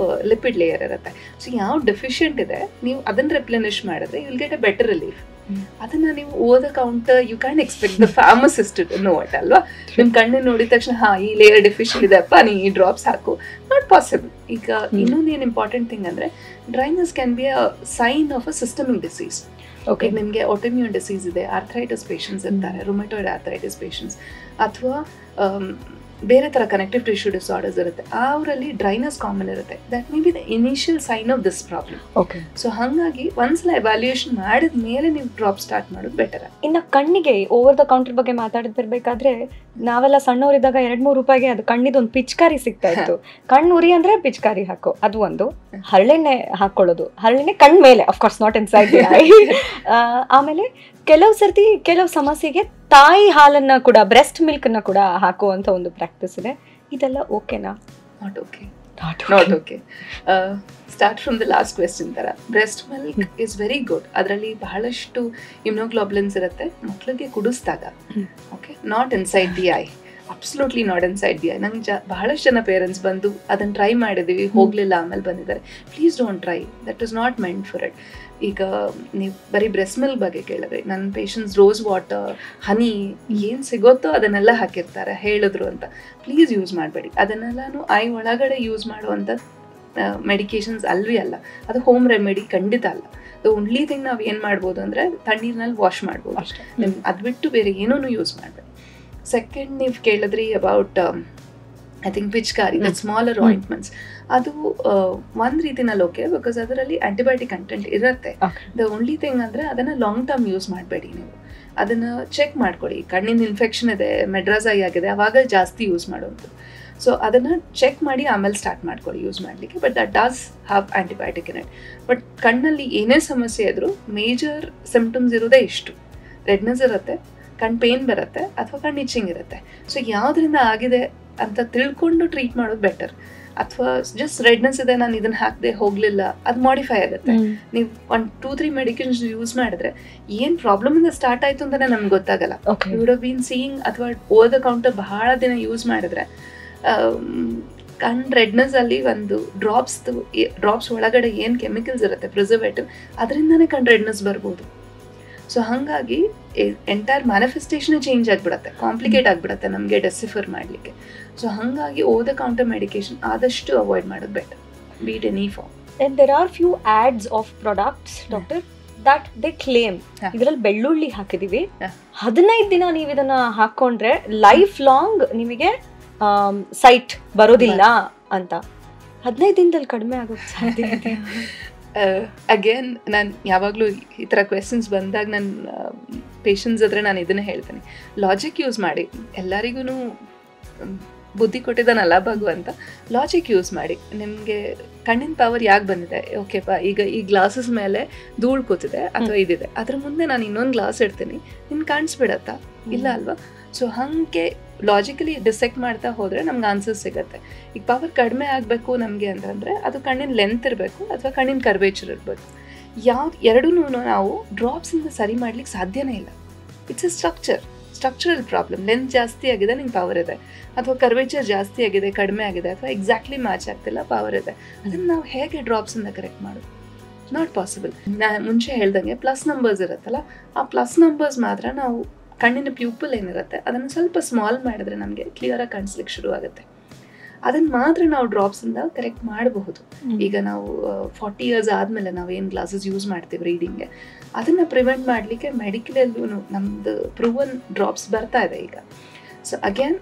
S1: ಲಿಪಿಡ್ ಲೇಯರ್ ಇರುತ್ತೆ. ಸೊ ಯಾವ ಡೆಫಿಷಿಯೆಂಟ್ ಇದೆ ನೀವು ಅದನ್ನು ರೆಪ್ಲೆನಿಶ್ ಮಾಡಿದ್ರೆ you will get a better relief. ಅದನ್ನು ನೀವು over the counter you can expect the pharmacist to know it ಅಲ್ವಾ. ನಿಮ್ಮ ಕಣ್ಣಿನ ನೋಡಿದ ತಕ್ಷಣ ಈ ಲೇಯರ್ ಡೆಫಿಷಿಯಂಟ್ ಇದೆ ಅಪ್ಪ, ನೀ ಈ ಡ್ರಾಪ್ಸ್ ಹಾಕು, ನಾಟ್ ಪಾಸಿಬಲ್. ಈಗ ಇನ್ನೊಂದು ಏನು ಇಂಪಾರ್ಟೆಂಟ್ ಥಿಂಗ್ ಅಂದರೆ, dryness can be a sign of a systemic disease. Okay, ನಿಮಗೆ ಆಟೋಮ್ಯೂನ್ ಡಿಸೀಸ್ ಇದೆ, ಆರ್ಥರೈಟಿಸ್ ಪೇಷಂಟ್ಸ್ ಇರ್ತಾರೆ, ರುಮಟೋಯ್ಡ್ ಆರ್ಥರೈಟಿಸ್ ಪೇಷಂಟ್ಸ್, ಅಥವಾ ಬೇರೆ ಥರ ಕನೆಕ್ಟಿವ್ ಟಿಶ್ಯೂ ಡಿಸಾರ್ಡರ್ಸ್ ಇರುತ್ತೆ, ಅವರಲ್ಲಿ ಡ್ರೈನೆಸ್ ಕಾಮನ್ ಇರುತ್ತೆ. That may be the initial sign of this problem.
S2: Okay,
S1: so ಹಾಗಾಗಿ ಒಂದ್ಸಲ ಎವ್ಯಾಲ್ಯೂಯೇಷನ್ ಮಾಡಿದ ಮೇಲೆ ನೀವು ಡ್ರಾಪ್ ಸ್ಟಾರ್ಟ್ ಮಾಡೋದು ಬೆಟರ್.
S2: ಇನ್ನು ಕಣ್ಣಿಗೆ ಓವರ್ ದ ಕೌಂಟರ್ ಬಗ್ಗೆ ಮಾತಾಡ್ತಿರ್ಬೇಕಾದ್ರೆ, ನಾವೆಲ್ಲ ಸಣ್ಣವರಿದ್ದಾಗ 2-3 ರೂಪಾಯಿಗೆ ಅದು ಕಣ್ಣಿದೊಂದು ಪಿಚ್ಕಾರಿ ಸಿಗ್ತಾ ಇತ್ತು. ಕಣ್ಣು ಉರಿ ಅಂದ್ರೆ ಪಿಚ್ಕಾರಿ ಹಾಕೋ, ಅದು ಒಂದು. ಹರಳೆಣ್ಣೆ ಹಾಕೊಳ್ಳೋದು, ಹರಳೆಣ್ಣೆ ಕಣ್ ಮೇಲೆ, of course not inside the I. ಆಮೇಲೆ ಕೆಲವು ಸರ್ತಿ ಕೆಲವು ಸಮಸ್ಯೆಗೆ ತಾಯಿ ಹಾಲನ್ನ ಕೂಡ, ಬ್ರೆಸ್ಟ್ ಮಿಲ್ಕ್ ನ ಕೂಡ ಹಾಕುವಂತ ಒಂದು ಪ್ರಾಕ್ಟೀಸ್ ಇದೆ. ಇದೆಲ್ಲ ಓಕೆನಾ?
S1: Not okay, not okay. Start from the last question ಥರ, breast milk is very good. ಅದರಲ್ಲಿ ಬಹಳಷ್ಟು ಇಮ್ಯುನೋಗ್ಲೋಬುಲಿನ್ಸ್ ಇರುತ್ತೆ ಮಕ್ಕಳಿಗೆ ಕುಡಿಸಿದಾಗ. Okay, not inside the eye, absolutely not inside the eye. ನಂಗೆ ಬಹಳಷ್ಟು ಜನ ಪೇರೆಂಟ್ಸ್ ಬಂದು ಅದನ್ನು ಟ್ರೈ ಮಾಡಿದ್ದೀವಿ, ಹೋಗಲಿಲ್ಲ, ಆಮೇಲೆ ಬಂದಿದ್ದಾರೆ. Please don't try, that is not meant for it. ಈಗ ನೀವು ಬರೀ ಬ್ರೆಸ್ಟ್ ಮಿಲ್ಕ್ ಬಗ್ಗೆ ಕೇಳಿದ್ರೆ, ನನ್ನ ಪೇಷಂಟ್ಸ್ ರೋಸ್ ವಾಟರ್, ಹನಿ ಏನು ಸಿಗುತ್ತೋ ಅದನ್ನೆಲ್ಲ ಹಾಕಿರ್ತಾರೆ, ಹೇಳಿದ್ರು ಅಂತ. ಪ್ಲೀಸ್ ಯೂಸ್ ಮಾಡಬೇಡಿ ಅದನ್ನೆಲ್ಲನೂ. ಐ ಒಳಗಡೆ ಯೂಸ್ ಮಾಡುವಂಥ ಮೆಡಿಕೇಶನ್ಸ್ ಅಲ್ವೇ ಅಲ್ಲ, ಅದು ಹೋಮ್ ರೆಮಿಡಿ ಖಂಡಿತ ಅಲ್ಲ. ದ ಓನ್ಲಿ ಥಿಂಗ್ ನಾವು ಏನು ಮಾಡ್ಬೋದು ಅಂದರೆ ತಣ್ಣೀರಿನಲ್ಲಿ ವಾಶ್ ಮಾಡ್ಬೋದು ಅಷ್ಟೇ. ಅದು ಬಿಟ್ಟು ಬೇರೆ ಏನೂ ಯೂಸ್ ಮಾಡಬೇಡಿ. ಸೆಕೆಂಡ್, ನೀವು ಕೇಳಿದ್ರಿ ಅಬೌಟ್ ಐ ಥಿಂಕ್ ಪಿಚ್ಕಾರಿ, ದಟ್ ಸ್ಮಾಲರ್ ಆಯಿಂಟ್ಮೆಂಟ್ಸ್. ಅದು ಒಂದು ರೀತಿನಲ್ಲಿ ಓಕೆ, ಬಿಕಾಸ್ ಅದರಲ್ಲಿ ಆಂಟಿಬಯೋಟಿಕ್ ಕಂಟೆಂಟ್ ಇರುತ್ತೆ. ದ ಓನ್ಲಿ ಥಿಂಗ್ ಅಂದರೆ ಅದನ್ನು ಲಾಂಗ್ ಟರ್ಮ್ ಯೂಸ್ ಮಾಡಬೇಡಿ. ನೀವು ಅದನ್ನು ಚೆಕ್ ಮಾಡ್ಕೊಳ್ಳಿ, ಕಣ್ಣಿನ ಇನ್ಫೆಕ್ಷನ್ ಇದೆ, ಮೆಡ್ರಾಸ್ ಐ ಆಗಿದೆ, ಅವಾಗ ಜಾಸ್ತಿ ಯೂಸ್ ಮಾಡೋದು. ಸೊ ಅದನ್ನು ಚೆಕ್ ಮಾಡಿ ಆಮೇಲೆ ಸ್ಟಾರ್ಟ್ ಮಾಡ್ಕೊಳ್ಳಿ ಯೂಸ್ ಮಾಡಲಿಕ್ಕೆ. But that does have antibiotic in it. But ಕಣ್ಣಲ್ಲಿ ಏನೇ ಸಮಸ್ಯೆ ಇದ್ರೂ ಮೇಜರ್ ಸಿಂಪ್ಟಮ್ಸ್ ಇರೋದೇ ಇಷ್ಟು: ರೆಡ್ನೆಸ್ ಇರುತ್ತೆ, ಕಣ್ಣು ಪೇನ್ ಬರುತ್ತೆ, ಅಥವಾ ಕಣ್ಣು ಇಚ್ಚಿಂಗ್ ಇರುತ್ತೆ. ಸೊ ಯಾವುದರಿಂದ ಆಗಿದೆ ಅಂತ ತಿಳ್ಕೊಂಡು ಟ್ರೀಟ್ ಮಾಡೋದು ಬೆಟರ್. ಅಥವಾ ಜಸ್ಟ್ ರೆಡ್ನೆಸ್ ಇದೆ, ನಾನು ಇದನ್ನು ಹಾಕದೆ ಹೋಗಲಿಲ್ಲ, ಅದು ಮಾಡಿಫೈ ಆಗುತ್ತೆ. ನೀವು 1-2-3 ಮೆಡಿಕೇಶನ್ಸ್ ಯೂಸ್ ಮಾಡಿದ್ರೆ ಏನು ಪ್ರಾಬ್ಲಮಿಂದ ಸ್ಟಾರ್ಟ್ ಆಯಿತು ಅಂತಲೇ ನಮ್ಗೆ ಗೊತ್ತಾಗಲ್ಲ. You would have been seeing, ಅಥವಾ ಓವರ್ ದ ಕೌಂಟರ್ ಬಹಳ ದಿನ ಯೂಸ್ ಮಾಡಿದ್ರೆ ಕಣ್ಣು ರೆಡ್ನೆಸ್ ಅಲ್ಲಿ ಒಂದು ಡ್ರಾಪ್ಸ್ ಒಳಗಡೆ ಏನು ಕೆಮಿಕಲ್ಸ್ ಇರುತ್ತೆ, ಪ್ರಿಸರ್ವೇಟಿವ್, ಅದರಿಂದನೇ ಕಣ್ಣು ರೆಡ್ನೆಸ್ ಬರ್ಬೋದು. ಸೊ ಹಾಗಾಗಿ ಎಂಟೈರ್ ಮ್ಯಾನಿಫೆಸ್ಟೇಷನ್ ಚೇಂಜ್ ಆಗಿಬಿಡುತ್ತೆ, ಕಾಂಪ್ಲಿಕೇಟ್ ಆಗಿಬಿಡುತ್ತೆ ನಮಗೆ ಡೆಸಿಫರ್ ಮಾಡಲಿಕ್ಕೆ. ಸೊ ಹಾಗಾಗಿ ಓವರ್ ದ ಕೌಂಟರ್ ಮೆಡಿಕೇಶನ್ ಆದಷ್ಟು ಅವಾಯ್ಡ್ ಮಾಡೋದು better, be it any form.
S2: And there are few ads of products, doctor, that they claim ಇದರಲ್ಲಿ ಬೆಳ್ಳುಳ್ಳಿ ಹಾಕಿದೀವಿ, 15 ದಿನ ನೀವು ಇದನ್ನ ಹಾಕೊಂಡ್ರೆ ಲೈಫ್ ಲಾಂಗ್ ನಿಮಗೆ ಸೈಟ್ ಬರೋದಿಲ್ಲ ಅಂತ. 15 ದಿನದಲ್ಲಿ ಕಡಿಮೆ ಆಗೋದು ಸಾಧ್ಯತೆ?
S1: ಅಗೇನ್ ನಾನು ಯಾವಾಗಲೂ ಈ ಥರ ಕ್ವೆಶನ್ಸ್ ಬಂದಾಗ ನನ್ನ ಪೇಷಂಟ್ಸ್ ಹತ್ರ ನಾನು ಇದನ್ನೇ ಹೇಳ್ತೇನೆ, ಲಾಜಿಕ್ ಯೂಸ್ ಮಾಡಿ. ಎಲ್ಲರಿಗೂ ಬುದ್ಧಿ ಕೊಟ್ಟಿದ್ದಾನಲ್ಲ ಭಗವಂತ, ಲಾಜಿಕ್ ಯೂಸ್ ಮಾಡಿ. ನಿಮಗೆ ಕಣ್ಣಿನ ಪವರ್ ಯಾಕೆ ಬಂದಿದೆ? ಓಕೆಪ್ಪ, ಈಗ ಈ ಗ್ಲಾಸಸ್ ಮೇಲೆ ಧೂಳು ಕೂತಿದೆ ಅಥವಾ ಇದಿದೆ, ಅದ್ರ ಮುಂದೆ ನಾನು ಇನ್ನೊಂದು ಗ್ಲಾಸ್ ಇಡ್ತೀನಿ, ನಿಮ್ಗೆ ಕಾಣಿಸ್ಬಿಡತ್ತಾ? ಇಲ್ಲ ಅಲ್ವಾ? ಸೊ ಹಾಗೆ ಲಾಜಿಕಲಿ ಡಿಸೆಕ್ಟ್ ಮಾಡ್ತಾ ಹೋದರೆ ನಮ್ಗೆ ಆನ್ಸರ್ ಸಿಗುತ್ತೆ. ಈಗ ಪವರ್ ಕಡಿಮೆ ಆಗಬೇಕು ನಮಗೆ ಅಂತಂದರೆ ಅದು ಕಣ್ಣಿನ ಲೆಂತ್ ಇರಬೇಕು ಅಥವಾ ಕಣ್ಣಿನ ಕರ್ವೇಚರ್ ಇರಬೇಕು. ಎರಡೂ ನಾವು ಡ್ರಾಪ್ಸಿಂದ ಸರಿ ಮಾಡ್ಲಿಕ್ಕೆ ಸಾಧ್ಯನೇ ಇಲ್ಲ. It's A structural problem. Length ಜಾಸ್ತಿ ಆಗಿದೆ, ನಿಂಗೆ ಪವರ್ ಇದೆ, ಅಥವಾ ಕರ್ವೇಚರ್ ಜಾಸ್ತಿ ಆಗಿದೆ, ಕಡಿಮೆ ಆಗಿದೆ, ಅಥವಾ ಎಕ್ಸಾಕ್ಟ್ಲಿ ಮ್ಯಾಚ್ ಆಗ್ತಿಲ್ಲ, ಪವರ್ ಇದೆ. ಅದನ್ನು ನಾವು ಹೇಗೆ ಡ್ರಾಪ್ಸಿಂದ ಕರೆಕ್ಟ್ ಮಾಡೋದು? Not possible. ಮುಂಚೆ ಹೇಳ್ದಂಗೆ ಪ್ಲಸ್ ನಂಬರ್ಸ್ ಇರುತ್ತಲ್ಲ, ಆ ಪ್ಲಸ್ ನಂಬರ್ಸ್ ಮಾತ್ರ ನಾವು ಕಣ್ಣಿನ ಪ್ಯೂಪಲ್ ಏನಿರುತ್ತೆ ಅದನ್ನು ಸ್ವಲ್ಪ ಸ್ಮಾಲ್ ಮಾಡಿದ್ರೆ ನಮಗೆ ಕ್ಲಿಯರಾಗಿ ಕಾಣಿಸ್ಲಿಕ್ಕೆ ಶುರು ಆಗುತ್ತೆ. ಅದನ್ನು ಮಾತ್ರ ನಾವು ಡ್ರಾಪ್ಸಿಂದ ಕರೆಕ್ಟ್ ಮಾಡಬಹುದು. ಈಗ ನಾವು 40 years ಆದಮೇಲೆ ನಾವು ಏನು ಗ್ಲಾಸಸ್ ಯೂಸ್ ಮಾಡ್ತೀವಿ ರೀಡಿಂಗ್ಗೆ, ಅದನ್ನು ಪ್ರಿವೆಂಟ್ ಮಾಡಲಿಕ್ಕೆ ಮೆಡಿಕಲಲ್ಲೂ ನಮ್ಮದು ಪ್ರೂವನ್ ಡ್ರಾಪ್ಸ್ ಬರ್ತಾ ಇದೆ ಈಗ. ಸೊ ಅಗೇನ್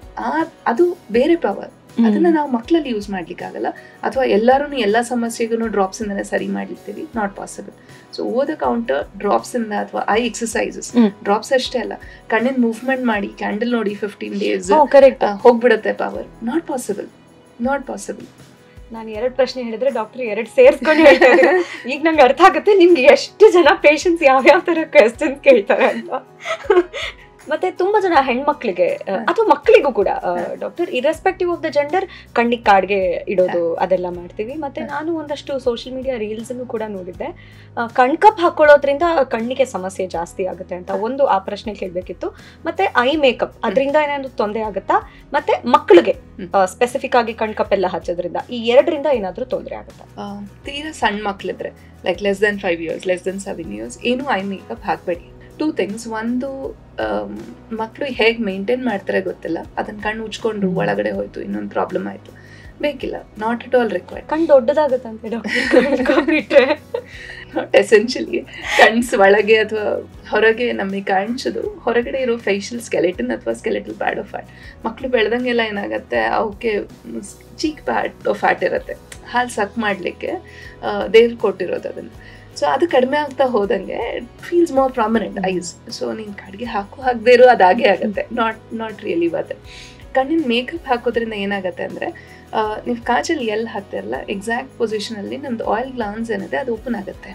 S1: ಅದು ಬೇರೆ ಪವರ್. ಅದನ್ನು ನಾವು ಮಕ್ಕಳಲ್ಲಿ ಯೂಸ್ ಮಾಡ್ಲಿಕ್ಕಾಗಲ್ಲ, ಅಥವಾ ಎಲ್ಲರೂ ಎಲ್ಲ ಸಮಸ್ಯೆಗೂ ಡ್ರಾಪ್ಸಿಂದನೇ ಸರಿ ಮಾಡಿರ್ತೀವಿ, not possible. So over the counter ಡ್ರಾಪ್ಸಿಂದ ಅಥವಾ ಐ ಎಕ್ಸಸೈಸಸ್, ಡ್ರಾಪ್ಸ್ ಅಷ್ಟೇ ಅಲ್ಲ, ಕಣ್ಣಿನ ಮೂವ್ಮೆಂಟ್ ಮಾಡಿ ಕ್ಯಾಂಡಲ್ ನೋಡಿ 15 days ಹೋಗ್ಬಿಡುತ್ತೆ power. Not possible, not possible.
S2: ನಾನು 2 ಪ್ರಶ್ನೆ ಹೇಳಿದ್ರೆ ಡಾಕ್ಟರ್ 2 ಸೇರಿಸ್ಕೊಂಡು ಹೇಳ್ತಾ ಇದ್ದಾರೆ. ಈಗ ನಂಗೆ ಅರ್ಥ ಆಗುತ್ತೆ ನಿಮ್ಗೆ ಎಷ್ಟು ಜನ ಪೇಷಂಟ್ಸ್ ಯಾವ್ಯಾವ ಥರ ಕ್ವೆಶ್ಚನ್ಸ್ ಕೇಳ್ತಾರೆ ಅಂತ. ಮತ್ತೆ ತುಂಬಾ ಜನ ಹೆಣ್ಮಕ್ಳಿಗೆ ಅಥವಾ ಮಕ್ಕಳಿಗೂ ಕೂಡ doctor irrespective of the gender ಕಣ್ಣಿಗೆ ಕಾಡ್ಗೆ ಇಡೋದು ಅದೆಲ್ಲ ಮಾಡ್ತೀವಿ. ಮತ್ತೆ ನಾನು ಒಂದಷ್ಟು ಸೋಷಿಯಲ್ ಮೀಡಿಯಾ ರೀಲ್ಸ್ ಕೂಡ ನೋಡಿದ್ದೆ, ಕಣ್ಕಪ್ ಹಾಕೊಳ್ಳೋದ್ರಿಂದ ಕಣ್ಣಿಗೆ ಸಮಸ್ಯೆ ಜಾಸ್ತಿ ಆಗುತ್ತೆ ಅಂತ. ಒಂದು ಆ ಪ್ರಶ್ನೆ ಕೇಳಬೇಕಿತ್ತು. ಮತ್ತೆ ಐ ಮೇಕಪ್ ಅದರಿಂದ ಏನಾದ್ರು ತೊಂದರೆ ಆಗುತ್ತಾ, ಮತ್ತೆ ಮಕ್ಕಳಿಗೆ ಸ್ಪೆಸಿಫಿಕ್ ಆಗಿ ಕಣ್ಕಪ್ ಎಲ್ಲ ಹಚ್ಚೋದ್ರಿಂದ ಈ 2ರಿಂದ ಏನಾದ್ರು ತೊಂದರೆ ಆಗುತ್ತಾ?
S1: ತೀರಾ ಸಣ್ಣ ಮಕ್ಳಿದ್ರೆ like less than 5 years, less than 7 years ಏನು ಐ ಮೇಕಪ್ ಹಾಕಬೇಡಿ. 2 things. ಒಂದು, ಮಕ್ಕಳು ಹೇಗೆ ಮೇಂಟೈನ್ ಮಾಡ್ತಾರೆ ಗೊತ್ತಿಲ್ಲ, ಅದನ್ನ ಕಣ್ಣು ಉಚ್ಕೊಂಡ್ರು ಒಳಗಡೆ ಹೋಯ್ತು, ಇನ್ನೊಂದು ಪ್ರಾಬ್ಲಮ್ ಆಯ್ತು, ಬೇಕಿಲ್ಲ. Not at all required.
S2: ಕಣ್ಣು ದೊಡ್ಡದಾಗುತ್ತಂತೆ ಡಾಕ್ಟರ್.
S1: ನಾಟ್ ಎಸೆನ್ಷಿಯಲಿ ಕಣ್ಸ್ ಒಳಗೆ ಅಥವಾ ಹೊರಗೆ ನಮಗೆ ಕಾಣಿಸೋದು ಹೊರಗಡೆ ಇರೋ ಫೇಶಿಯಲ್ ಸ್ಕೆಲೆಟನ್ ಅಥವಾ ಸ್ಕೆಲೆಟಲ್ ಪ್ಯಾಡ್ ಆಫ್ ಫ್ಯಾಟ್. ಮಕ್ಕಳು ಬೆಳೆದಂಗೆಲ್ಲ ಏನಾಗುತ್ತೆ, ಅವಕ್ಕೆ ಚೀಕ್ ಪ್ಯಾಡ್ ಆಫ್ ಫ್ಯಾಟ್ ಇರುತ್ತೆ, ಹಾಲು ಸಕ್ ಮಾಡಲಿಕ್ಕೆ ದೇವ್ರು ಕೊಟ್ಟಿರೋದು ಅದನ್ನು. ಸೊ ಅದು ಕಡಿಮೆ ಆಗ್ತಾ ಹೋದಂಗೆ feels more prominent ice. So ನೀನು ಕಡೆಗೆ ಹಾಕದೇ ಇರೋ ಅದಾಗೆ ಆಗುತ್ತೆ. Not really worth it. ಕಣ್ಣಿನ ಮೇಕಪ್ ಹಾಕೋದ್ರಿಂದ ಏನಾಗುತ್ತೆ ಅಂದರೆ, ನೀವು ಕಾಜಲ್ಲಿ ಎಲ್ಲಿ ಹಾಕ್ತಿರಲ್ಲ ಎಕ್ಸಾಕ್ಟ್ ಪೊಸಿಷನಲ್ಲಿ ನಮ್ಮದು ಆಯಿಲ್ ಗ್ಲಾನ್ಸ್ ಏನಿದೆ ಅದು ಓಪನ್ ಆಗುತ್ತೆ.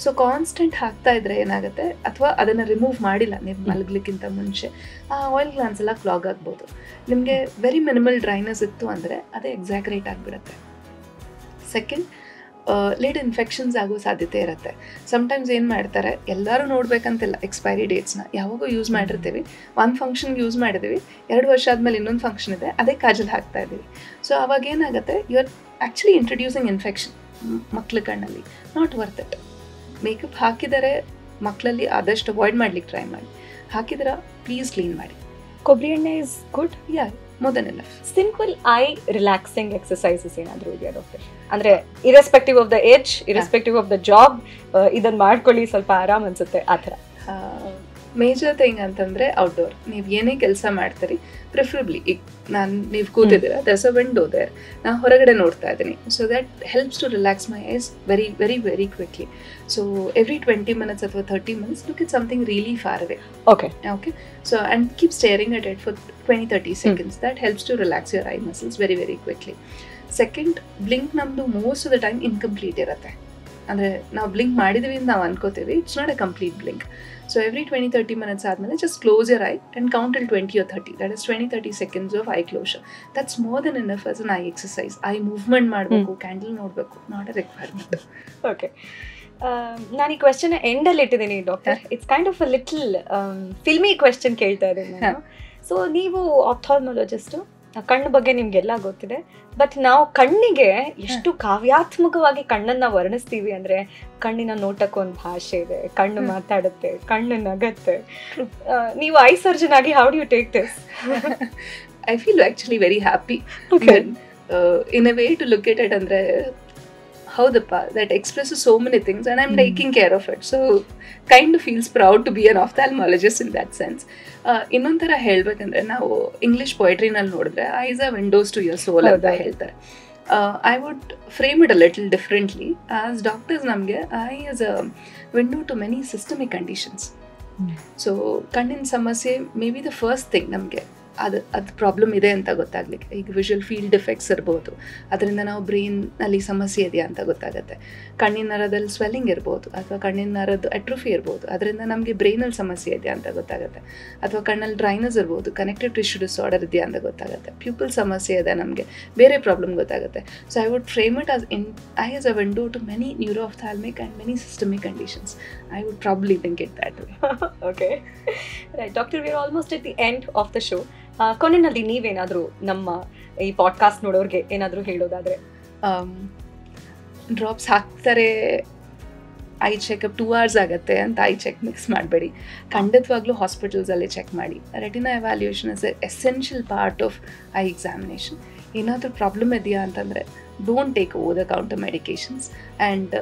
S1: ಸೊ ಕಾನ್ಸ್ಟೆಂಟ್ ಹಾಕ್ತಾ ಇದ್ರೆ ಏನಾಗುತ್ತೆ, ಅಥವಾ ಅದನ್ನು ರಿಮೂವ್ ಮಾಡಿಲ್ಲ ನೀವು ಮಲಗಲಿಕ್ಕಿಂತ ಮುಂಚೆ, ಆ ಆಯಿಲ್ ಗ್ಲಾನ್ಸ್ ಎಲ್ಲ ಕ್ಲಾಗ್ ಆಗ್ಬೋದು. ನಿಮಗೆ ವೆರಿ ಮಿನಿಮಲ್ ಡ್ರೈನೆಸ್ ಇತ್ತು ಅಂದರೆ ಅದೇ ಎಕ್ಸಾಕ್ರೇಟ್ ಆಗಿಬಿಡುತ್ತೆ. ಸೆಕೆಂಡ್, ಲಿಡ್ ಇನ್ಫೆಕ್ಷನ್ಸ್ ಆಗೋ ಸಾಧ್ಯತೆ ಇರುತ್ತೆ. ಸಮ್ಟೈಮ್ಸ್ ಏನು ಮಾಡ್ತಾರೆ, ಎಲ್ಲರೂ ನೋಡ್ಬೇಕಂತಿಲ್ಲ ಎಕ್ಸ್ಪೈರಿ ಡೇಟ್ಸ್ನ, ಯಾವಾಗೂ ಯೂಸ್ ಮಾಡಿರ್ತೀವಿ, ಒಂದು ಫಂಕ್ಷನ್ಗೆ ಯೂಸ್ ಮಾಡಿದ್ದೀವಿ, 2 ವರ್ಷ ಆದಮೇಲೆ ಇನ್ನೊಂದು ಫಂಕ್ಷನ್ ಇದೆ, ಅದೇ ಕಾಜಲ್ ಹಾಕ್ತಾ ಇದ್ದೀವಿ. ಸೊ ಅವಾಗ ಏನಾಗುತ್ತೆ, you are actually introducing infection ಮಕ್ಳ ಕಣ್ಣಲ್ಲಿ. Not worth it. ಮೇಕಪ್ ಹಾಕಿದರೆ ಮಕ್ಕಳಲ್ಲಿ ಆದಷ್ಟು ಅವಾಯ್ಡ್ ಮಾಡ್ಲಿಕ್ಕೆ ಟ್ರೈ ಮಾಡಿ. ಹಾಕಿದ್ರೆ ಪ್ಲೀಸ್ ಕ್ಲೀನ್ ಮಾಡಿ.
S2: ಕೊಬ್ಬರಿ ಎಣ್ಣೆ is good.
S1: More than enough.
S2: Simple I relaxing exercises ಏನಾದರೂ ಇದೆಯಾ ಡಾಕ್ಟರ್? ಅಂದರೆ irrespective of the age, irrespective of the job, ಇದನ್ನು ಮಾಡ್ಕೊಳ್ಳಿ ಸ್ವಲ್ಪ ಆರಾಮ್ ಅನ್ಸುತ್ತೆ ಆ ಥರ.
S1: ಮೇಜರ್ ಥಿಂಗ್ ಅಂತಂದರೆ ಔಟ್ಡೋರ್. ನೀವು ಏನೇ ಕೆಲಸ ಮಾಡ್ತೀರಿ, ಪ್ರಿಫರಬ್ಲಿ ಈಗ ನೀವು ಕೂತಿದ್ದೀರ, ದರ್ಸ್ ಅ ವಿಂಡೋ ದೇರ್, ನಾನು ಹೊರಗಡೆ ನೋಡ್ತಾ ಇದ್ದೀನಿ. So that helps to relax my eyes very very very quickly. So every 20 minutes ಅಥವಾ 30 minutes look at something really far away. Okay. So and keep staring at it for 20-30 seconds. That helps to relax your eye muscles very very quickly. Second, blink ನಮ್ಮದು most of the time incomplete ಇರುತ್ತೆ. ಅಂದರೆ ನಾವು blink ಮಾಡಿದ್ದೀವಿ ಅಂತ ನಾವು ಅನ್ಕೋತೀವಿ, it's not a complete blink. So every 20-30 minutes ಆದಮೇಲೆ just close your eye and count till 20 or 30. That is 20-30 seconds of eye closure. That's more than enough as an eye exercise. Eye movement ಮಾಡಬೇಕು, candle ನೋಡಬೇಕು, not a requirement.
S2: Okay, ನಾನು ಈ question ಎಂಡಲ್ಲಿ ಇಟ್ಟಿದ್ದೀನಿ doctor. It's kind of a little filmy question ಕೇಳ್ತಾ ಇದ್ದೀನಿ ನಾನು. So ನೀವು ಆಪ್ಥಾಲ್ಮಾಲಜಿಸ್ಟು, ಕಣ್ಣು ಬಗ್ಗೆ ನಿಮ್ಗೆಲ್ಲ ಗೊತ್ತಿದೆ, ಬಟ್ ನಾವು ಕಣ್ಣಿಗೆ ಎಷ್ಟು ಕಾವ್ಯಾತ್ಮಕವಾಗಿ ಕಣ್ಣನ್ನ ವರ್ಣಿಸ್ತೀವಿ ಅಂದ್ರೆ, ಕಣ್ಣಿನ ನೋಟಕ್ಕೊಂದು ಭಾಷೆ ಇದೆ, ಕಣ್ಣು ಮಾತಾಡುತ್ತೆ, ಕಣ್ಣು ನಗತ್ತೆ. ನೀವು ಐ ಸರ್ಜನ್ ಆಗಿ how do you take this?
S1: I feel actually very happy in a way to look at it. ಅಂದರೆ ಹೌದಪ್ಪ, that expresses so many things and I'm taking care of it. So kind of feels proud to be an ophthalmologist in that sense. ಇನ್ನೊಂದು ಥರ ಹೇಳಬೇಕಂದ್ರೆ, ನಾವು English ಪೊಯಟ್ರಿನಲ್ಲಿ ನೋಡಿದ್ರೆ eyes are windows to your soul ಅಂತ ಹೇಳ್ತಾರೆ. I would frame it a little differently. As doctors ನಮಗೆ eye as a window to many systemic conditions. So ಕಣ್ಣಿನ ಸಮಸ್ಯೆ may be the first thing ನಮಗೆ ಅದು ಪ್ರಾಬ್ಲಮ್ ಇದೆ ಅಂತ ಗೊತ್ತಾಗ್ಲಿಕ್ಕೆ. ಈಗ ವಿಷುವಲ್ ಫೀಲ್ಡ್ ಎಫೆಕ್ಟ್ಸ್ ಇರ್ಬೋದು, ಅದರಿಂದ ನಾವು ಬ್ರೈನಲ್ಲಿ ಸಮಸ್ಯೆ ಇದೆಯಾ ಅಂತ ಗೊತ್ತಾಗುತ್ತೆ. ಕಣ್ಣಿನ ನರದಲ್ಲಿ ಸ್ವೆಲ್ಲಿಂಗ್ ಇರ್ಬೋದು, ಅಥವಾ ಕಣ್ಣಿನ ನರದ್ದು ಅಟ್ರೋಫಿ ಇರ್ಬೋದು, ಅದರಿಂದ ನಮಗೆ ಬ್ರೈನಲ್ಲಿ ಸಮಸ್ಯೆ ಇದೆಯಾ ಅಂತ ಗೊತ್ತಾಗುತ್ತೆ. ಅಥವಾ ಕಣ್ಣಲ್ಲಿ ಡ್ರೈನೆಸ್ ಇರ್ಬೋದು, ಕನೆಕ್ಟಿವ್ ಟಿಶ್ಯೂ ಡಿಸಾರ್ಡರ್ ಇದೆಯಾ ಅಂತ ಗೊತ್ತಾಗುತ್ತೆ. ಪ್ಯೂಪಲ್ ಸಮಸ್ಯೆ ಇದೆ, ನಮಗೆ ಬೇರೆ ಪ್ರಾಬ್ಲಮ್ ಗೊತ್ತಾಗುತ್ತೆ. So I would frame it I as a window to many neuro ophthalmic and many systemic conditions. I would probably think it that way.
S2: Okay, right doctor, we are almost at the end of the show. ಕೊನೆಯಲ್ಲಿ ನೀವೇನಾದರೂ ನಮ್ಮ ಈ podcast ನೋಡೋರಿಗೆ ಏನಾದರೂ ಹೇಳೋದಾದರೆ?
S1: Drops ಹಾಕ್ತಾರೆ, I checkup 2 hours ಆಗುತ್ತೆ ಅಂತ I check mix ಮಾಡಬೇಡಿ. ಖಂಡಿತವಾಗ್ಲೂ ಹಾಸ್ಪಿಟಲ್ಸಲ್ಲಿ ಚೆಕ್ ಮಾಡಿ. Retina evaluation is a essential part of eye examination. ಏನಾದರೂ ಪ್ರಾಬ್ಲಮ್ ಇದೆಯಾ ಅಂತಂದರೆ don't take over the counter medications. And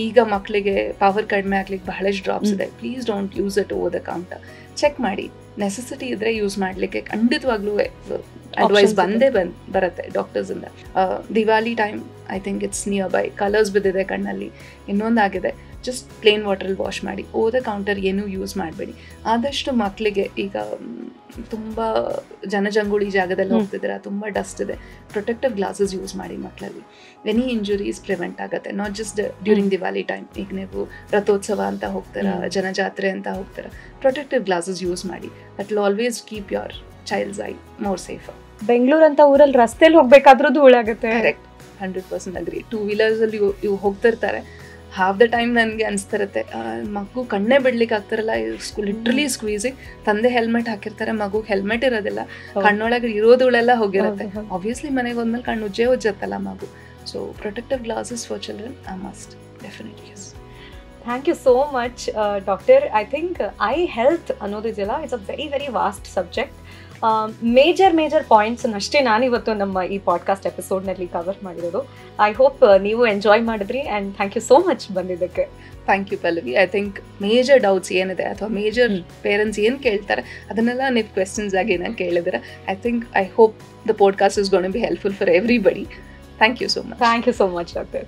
S1: ಈಗ ಮಕ್ಕಳಿಗೆ ಪವರ್ ಕಡಿಮೆ ಆಗ್ಲಿಕ್ಕೆ ಬಹಳಷ್ಟು ಡ್ರಾಪ್ಸ್ ಇದೆ. Please don't use it over the counter. Check ಮಾಡಿ, ನೆಸೆಸಿಟಿ ಇದ್ದರೆ ಯೂಸ್ ಮಾಡಲಿಕ್ಕೆ ಖಂಡಿತವಾಗ್ಲೂ ಅಡ್ವೈಸ್ ಬರುತ್ತೆ ಡಾಕ್ಟರ್ಸಿಂದ. Diwali time I think it's near by, colours ಬಿದ್ದಿದೆ ಕಣ್ಣಲ್ಲಿ, ಇನ್ನೊಂದಾಗಿದೆ, ಜಸ್ಟ್ ಪ್ಲೇನ್ ವಾಟ್ರಲ್ಲಿ ವಾಶ್ ಮಾಡಿ. ಓವರ್ ದ ಕೌಂಟರ್ ಏನೂ ಯೂಸ್ ಮಾಡಬೇಡಿ. ಆದಷ್ಟು ಮಕ್ಕಳಿಗೆ ಈಗ ತುಂಬ ಜನಜಂಗುಳಿ ಜಾಗದಲ್ಲಿ ಹೋಗ್ತಿದ್ದೀರಾ, ತುಂಬ ಡಸ್ಟ್ ಇದೆ, ಪ್ರೊಟೆಕ್ಟಿವ್ ಗ್ಲಾಸಸ್ ಯೂಸ್ ಮಾಡಿ ಮಕ್ಕಳಲ್ಲಿ. ಎನಿ ಇಂಜುರೀಸ್ ಪ್ರಿವೆಂಟ್ ಆಗುತ್ತೆ, not just during Diwali time. ಈಗ ನೀವು ರಥೋತ್ಸವ ಅಂತ ಹೋಗ್ತೀರಾ, ಜನಜಾತ್ರೆ ಅಂತ ಹೋಗ್ತೀರಾ, ಪ್ರೊಟೆಕ್ಟಿವ್ ಗ್ಲಾಸಸ್ ಯೂಸ್ ಮಾಡಿ. That will always keep your child's I more safer.
S2: Bengaluru ಅಂತ ಊರಲ್ಲಿ ರಸ್ತೆಯಲ್ಲಿ ಹೋಗ್ಬೇಕಾದ್ರೂ ಧೂಳಾಗುತ್ತೆ.
S1: Correct, 100% agri. 2 ವೀಲರ್ಸಲ್ಲಿ ಇವು ಹೋಗ್ತಿರ್ತಾರೆ, ಹಾಫ್ ದ ಟೈಮ್ ನನಗೆ ಅನಿಸ್ತಿರುತ್ತೆ ಮಗು ಕಣ್ಣೇ ಬಿಡ್ಲಿಕ್ಕೆ ಆಗ್ತಾರಲ್ಲ, ಲಿಟ್ರಲಿ ಸ್ಕ್ವೀಸಿಂಗ್. ತಂದೆ ಹೆಲ್ಮೆಟ್ ಹಾಕಿರ್ತಾರೆ, ಮಗುಗೆ ಹೆಲ್ಮೆಟ್ ಇರೋದಿಲ್ಲ, ಕಣ್ಣೊಳಗೆ ಇರೋದುಳೆಲ್ಲ ಹೋಗಿರುತ್ತೆ. ಆಬ್ವಿಯಸ್ಲಿ ಮನೆಗೆ ಹೋದ್ಮೇಲೆ ಕಣ್ಣು ಉಜ್ಜತ್ತಲ್ಲ ಮಗು. So protective glasses for children are must, definitely. Yes,
S2: thank you so much doctor. I think eye health ಅನ್ನೋದಿದೆಯಲ್ಲ, it's a very very vast subject. Major ಪಾಯಿಂಟ್ಸನ್ನಷ್ಟೇ ನಾನಿವತ್ತು ನಮ್ಮ ಈ ಪಾಡ್ಕಾಸ್ಟ್ ಎಪಿಸೋಡ್ನಲ್ಲಿ ಕವರ್ ಮಾಡಿರೋದು. ಐ ಹೋಪ್ ನೀವು ಎಂಜಾಯ್ ಮಾಡಿದ್ರಿ, and thank you so much ಬಂದಿದ್ದಕ್ಕೆ.
S1: Thank you Pallavi. I think major doubts ಏನಿದೆ ಅಥವಾ ಮೇಜರ್ ಪೇರೆಂಟ್ಸ್ ಏನು ಕೇಳ್ತಾರೆ ಅದನ್ನೆಲ್ಲ ನೀವು ಕ್ವೆಶನ್ಸ್ ಆಗಿ ಏನಾಗಿ ಕೇಳಿದ್ರೆ, I hope the podcast is gonna be helpful for everybody. Thank you so much.
S2: Thank you so much doctor.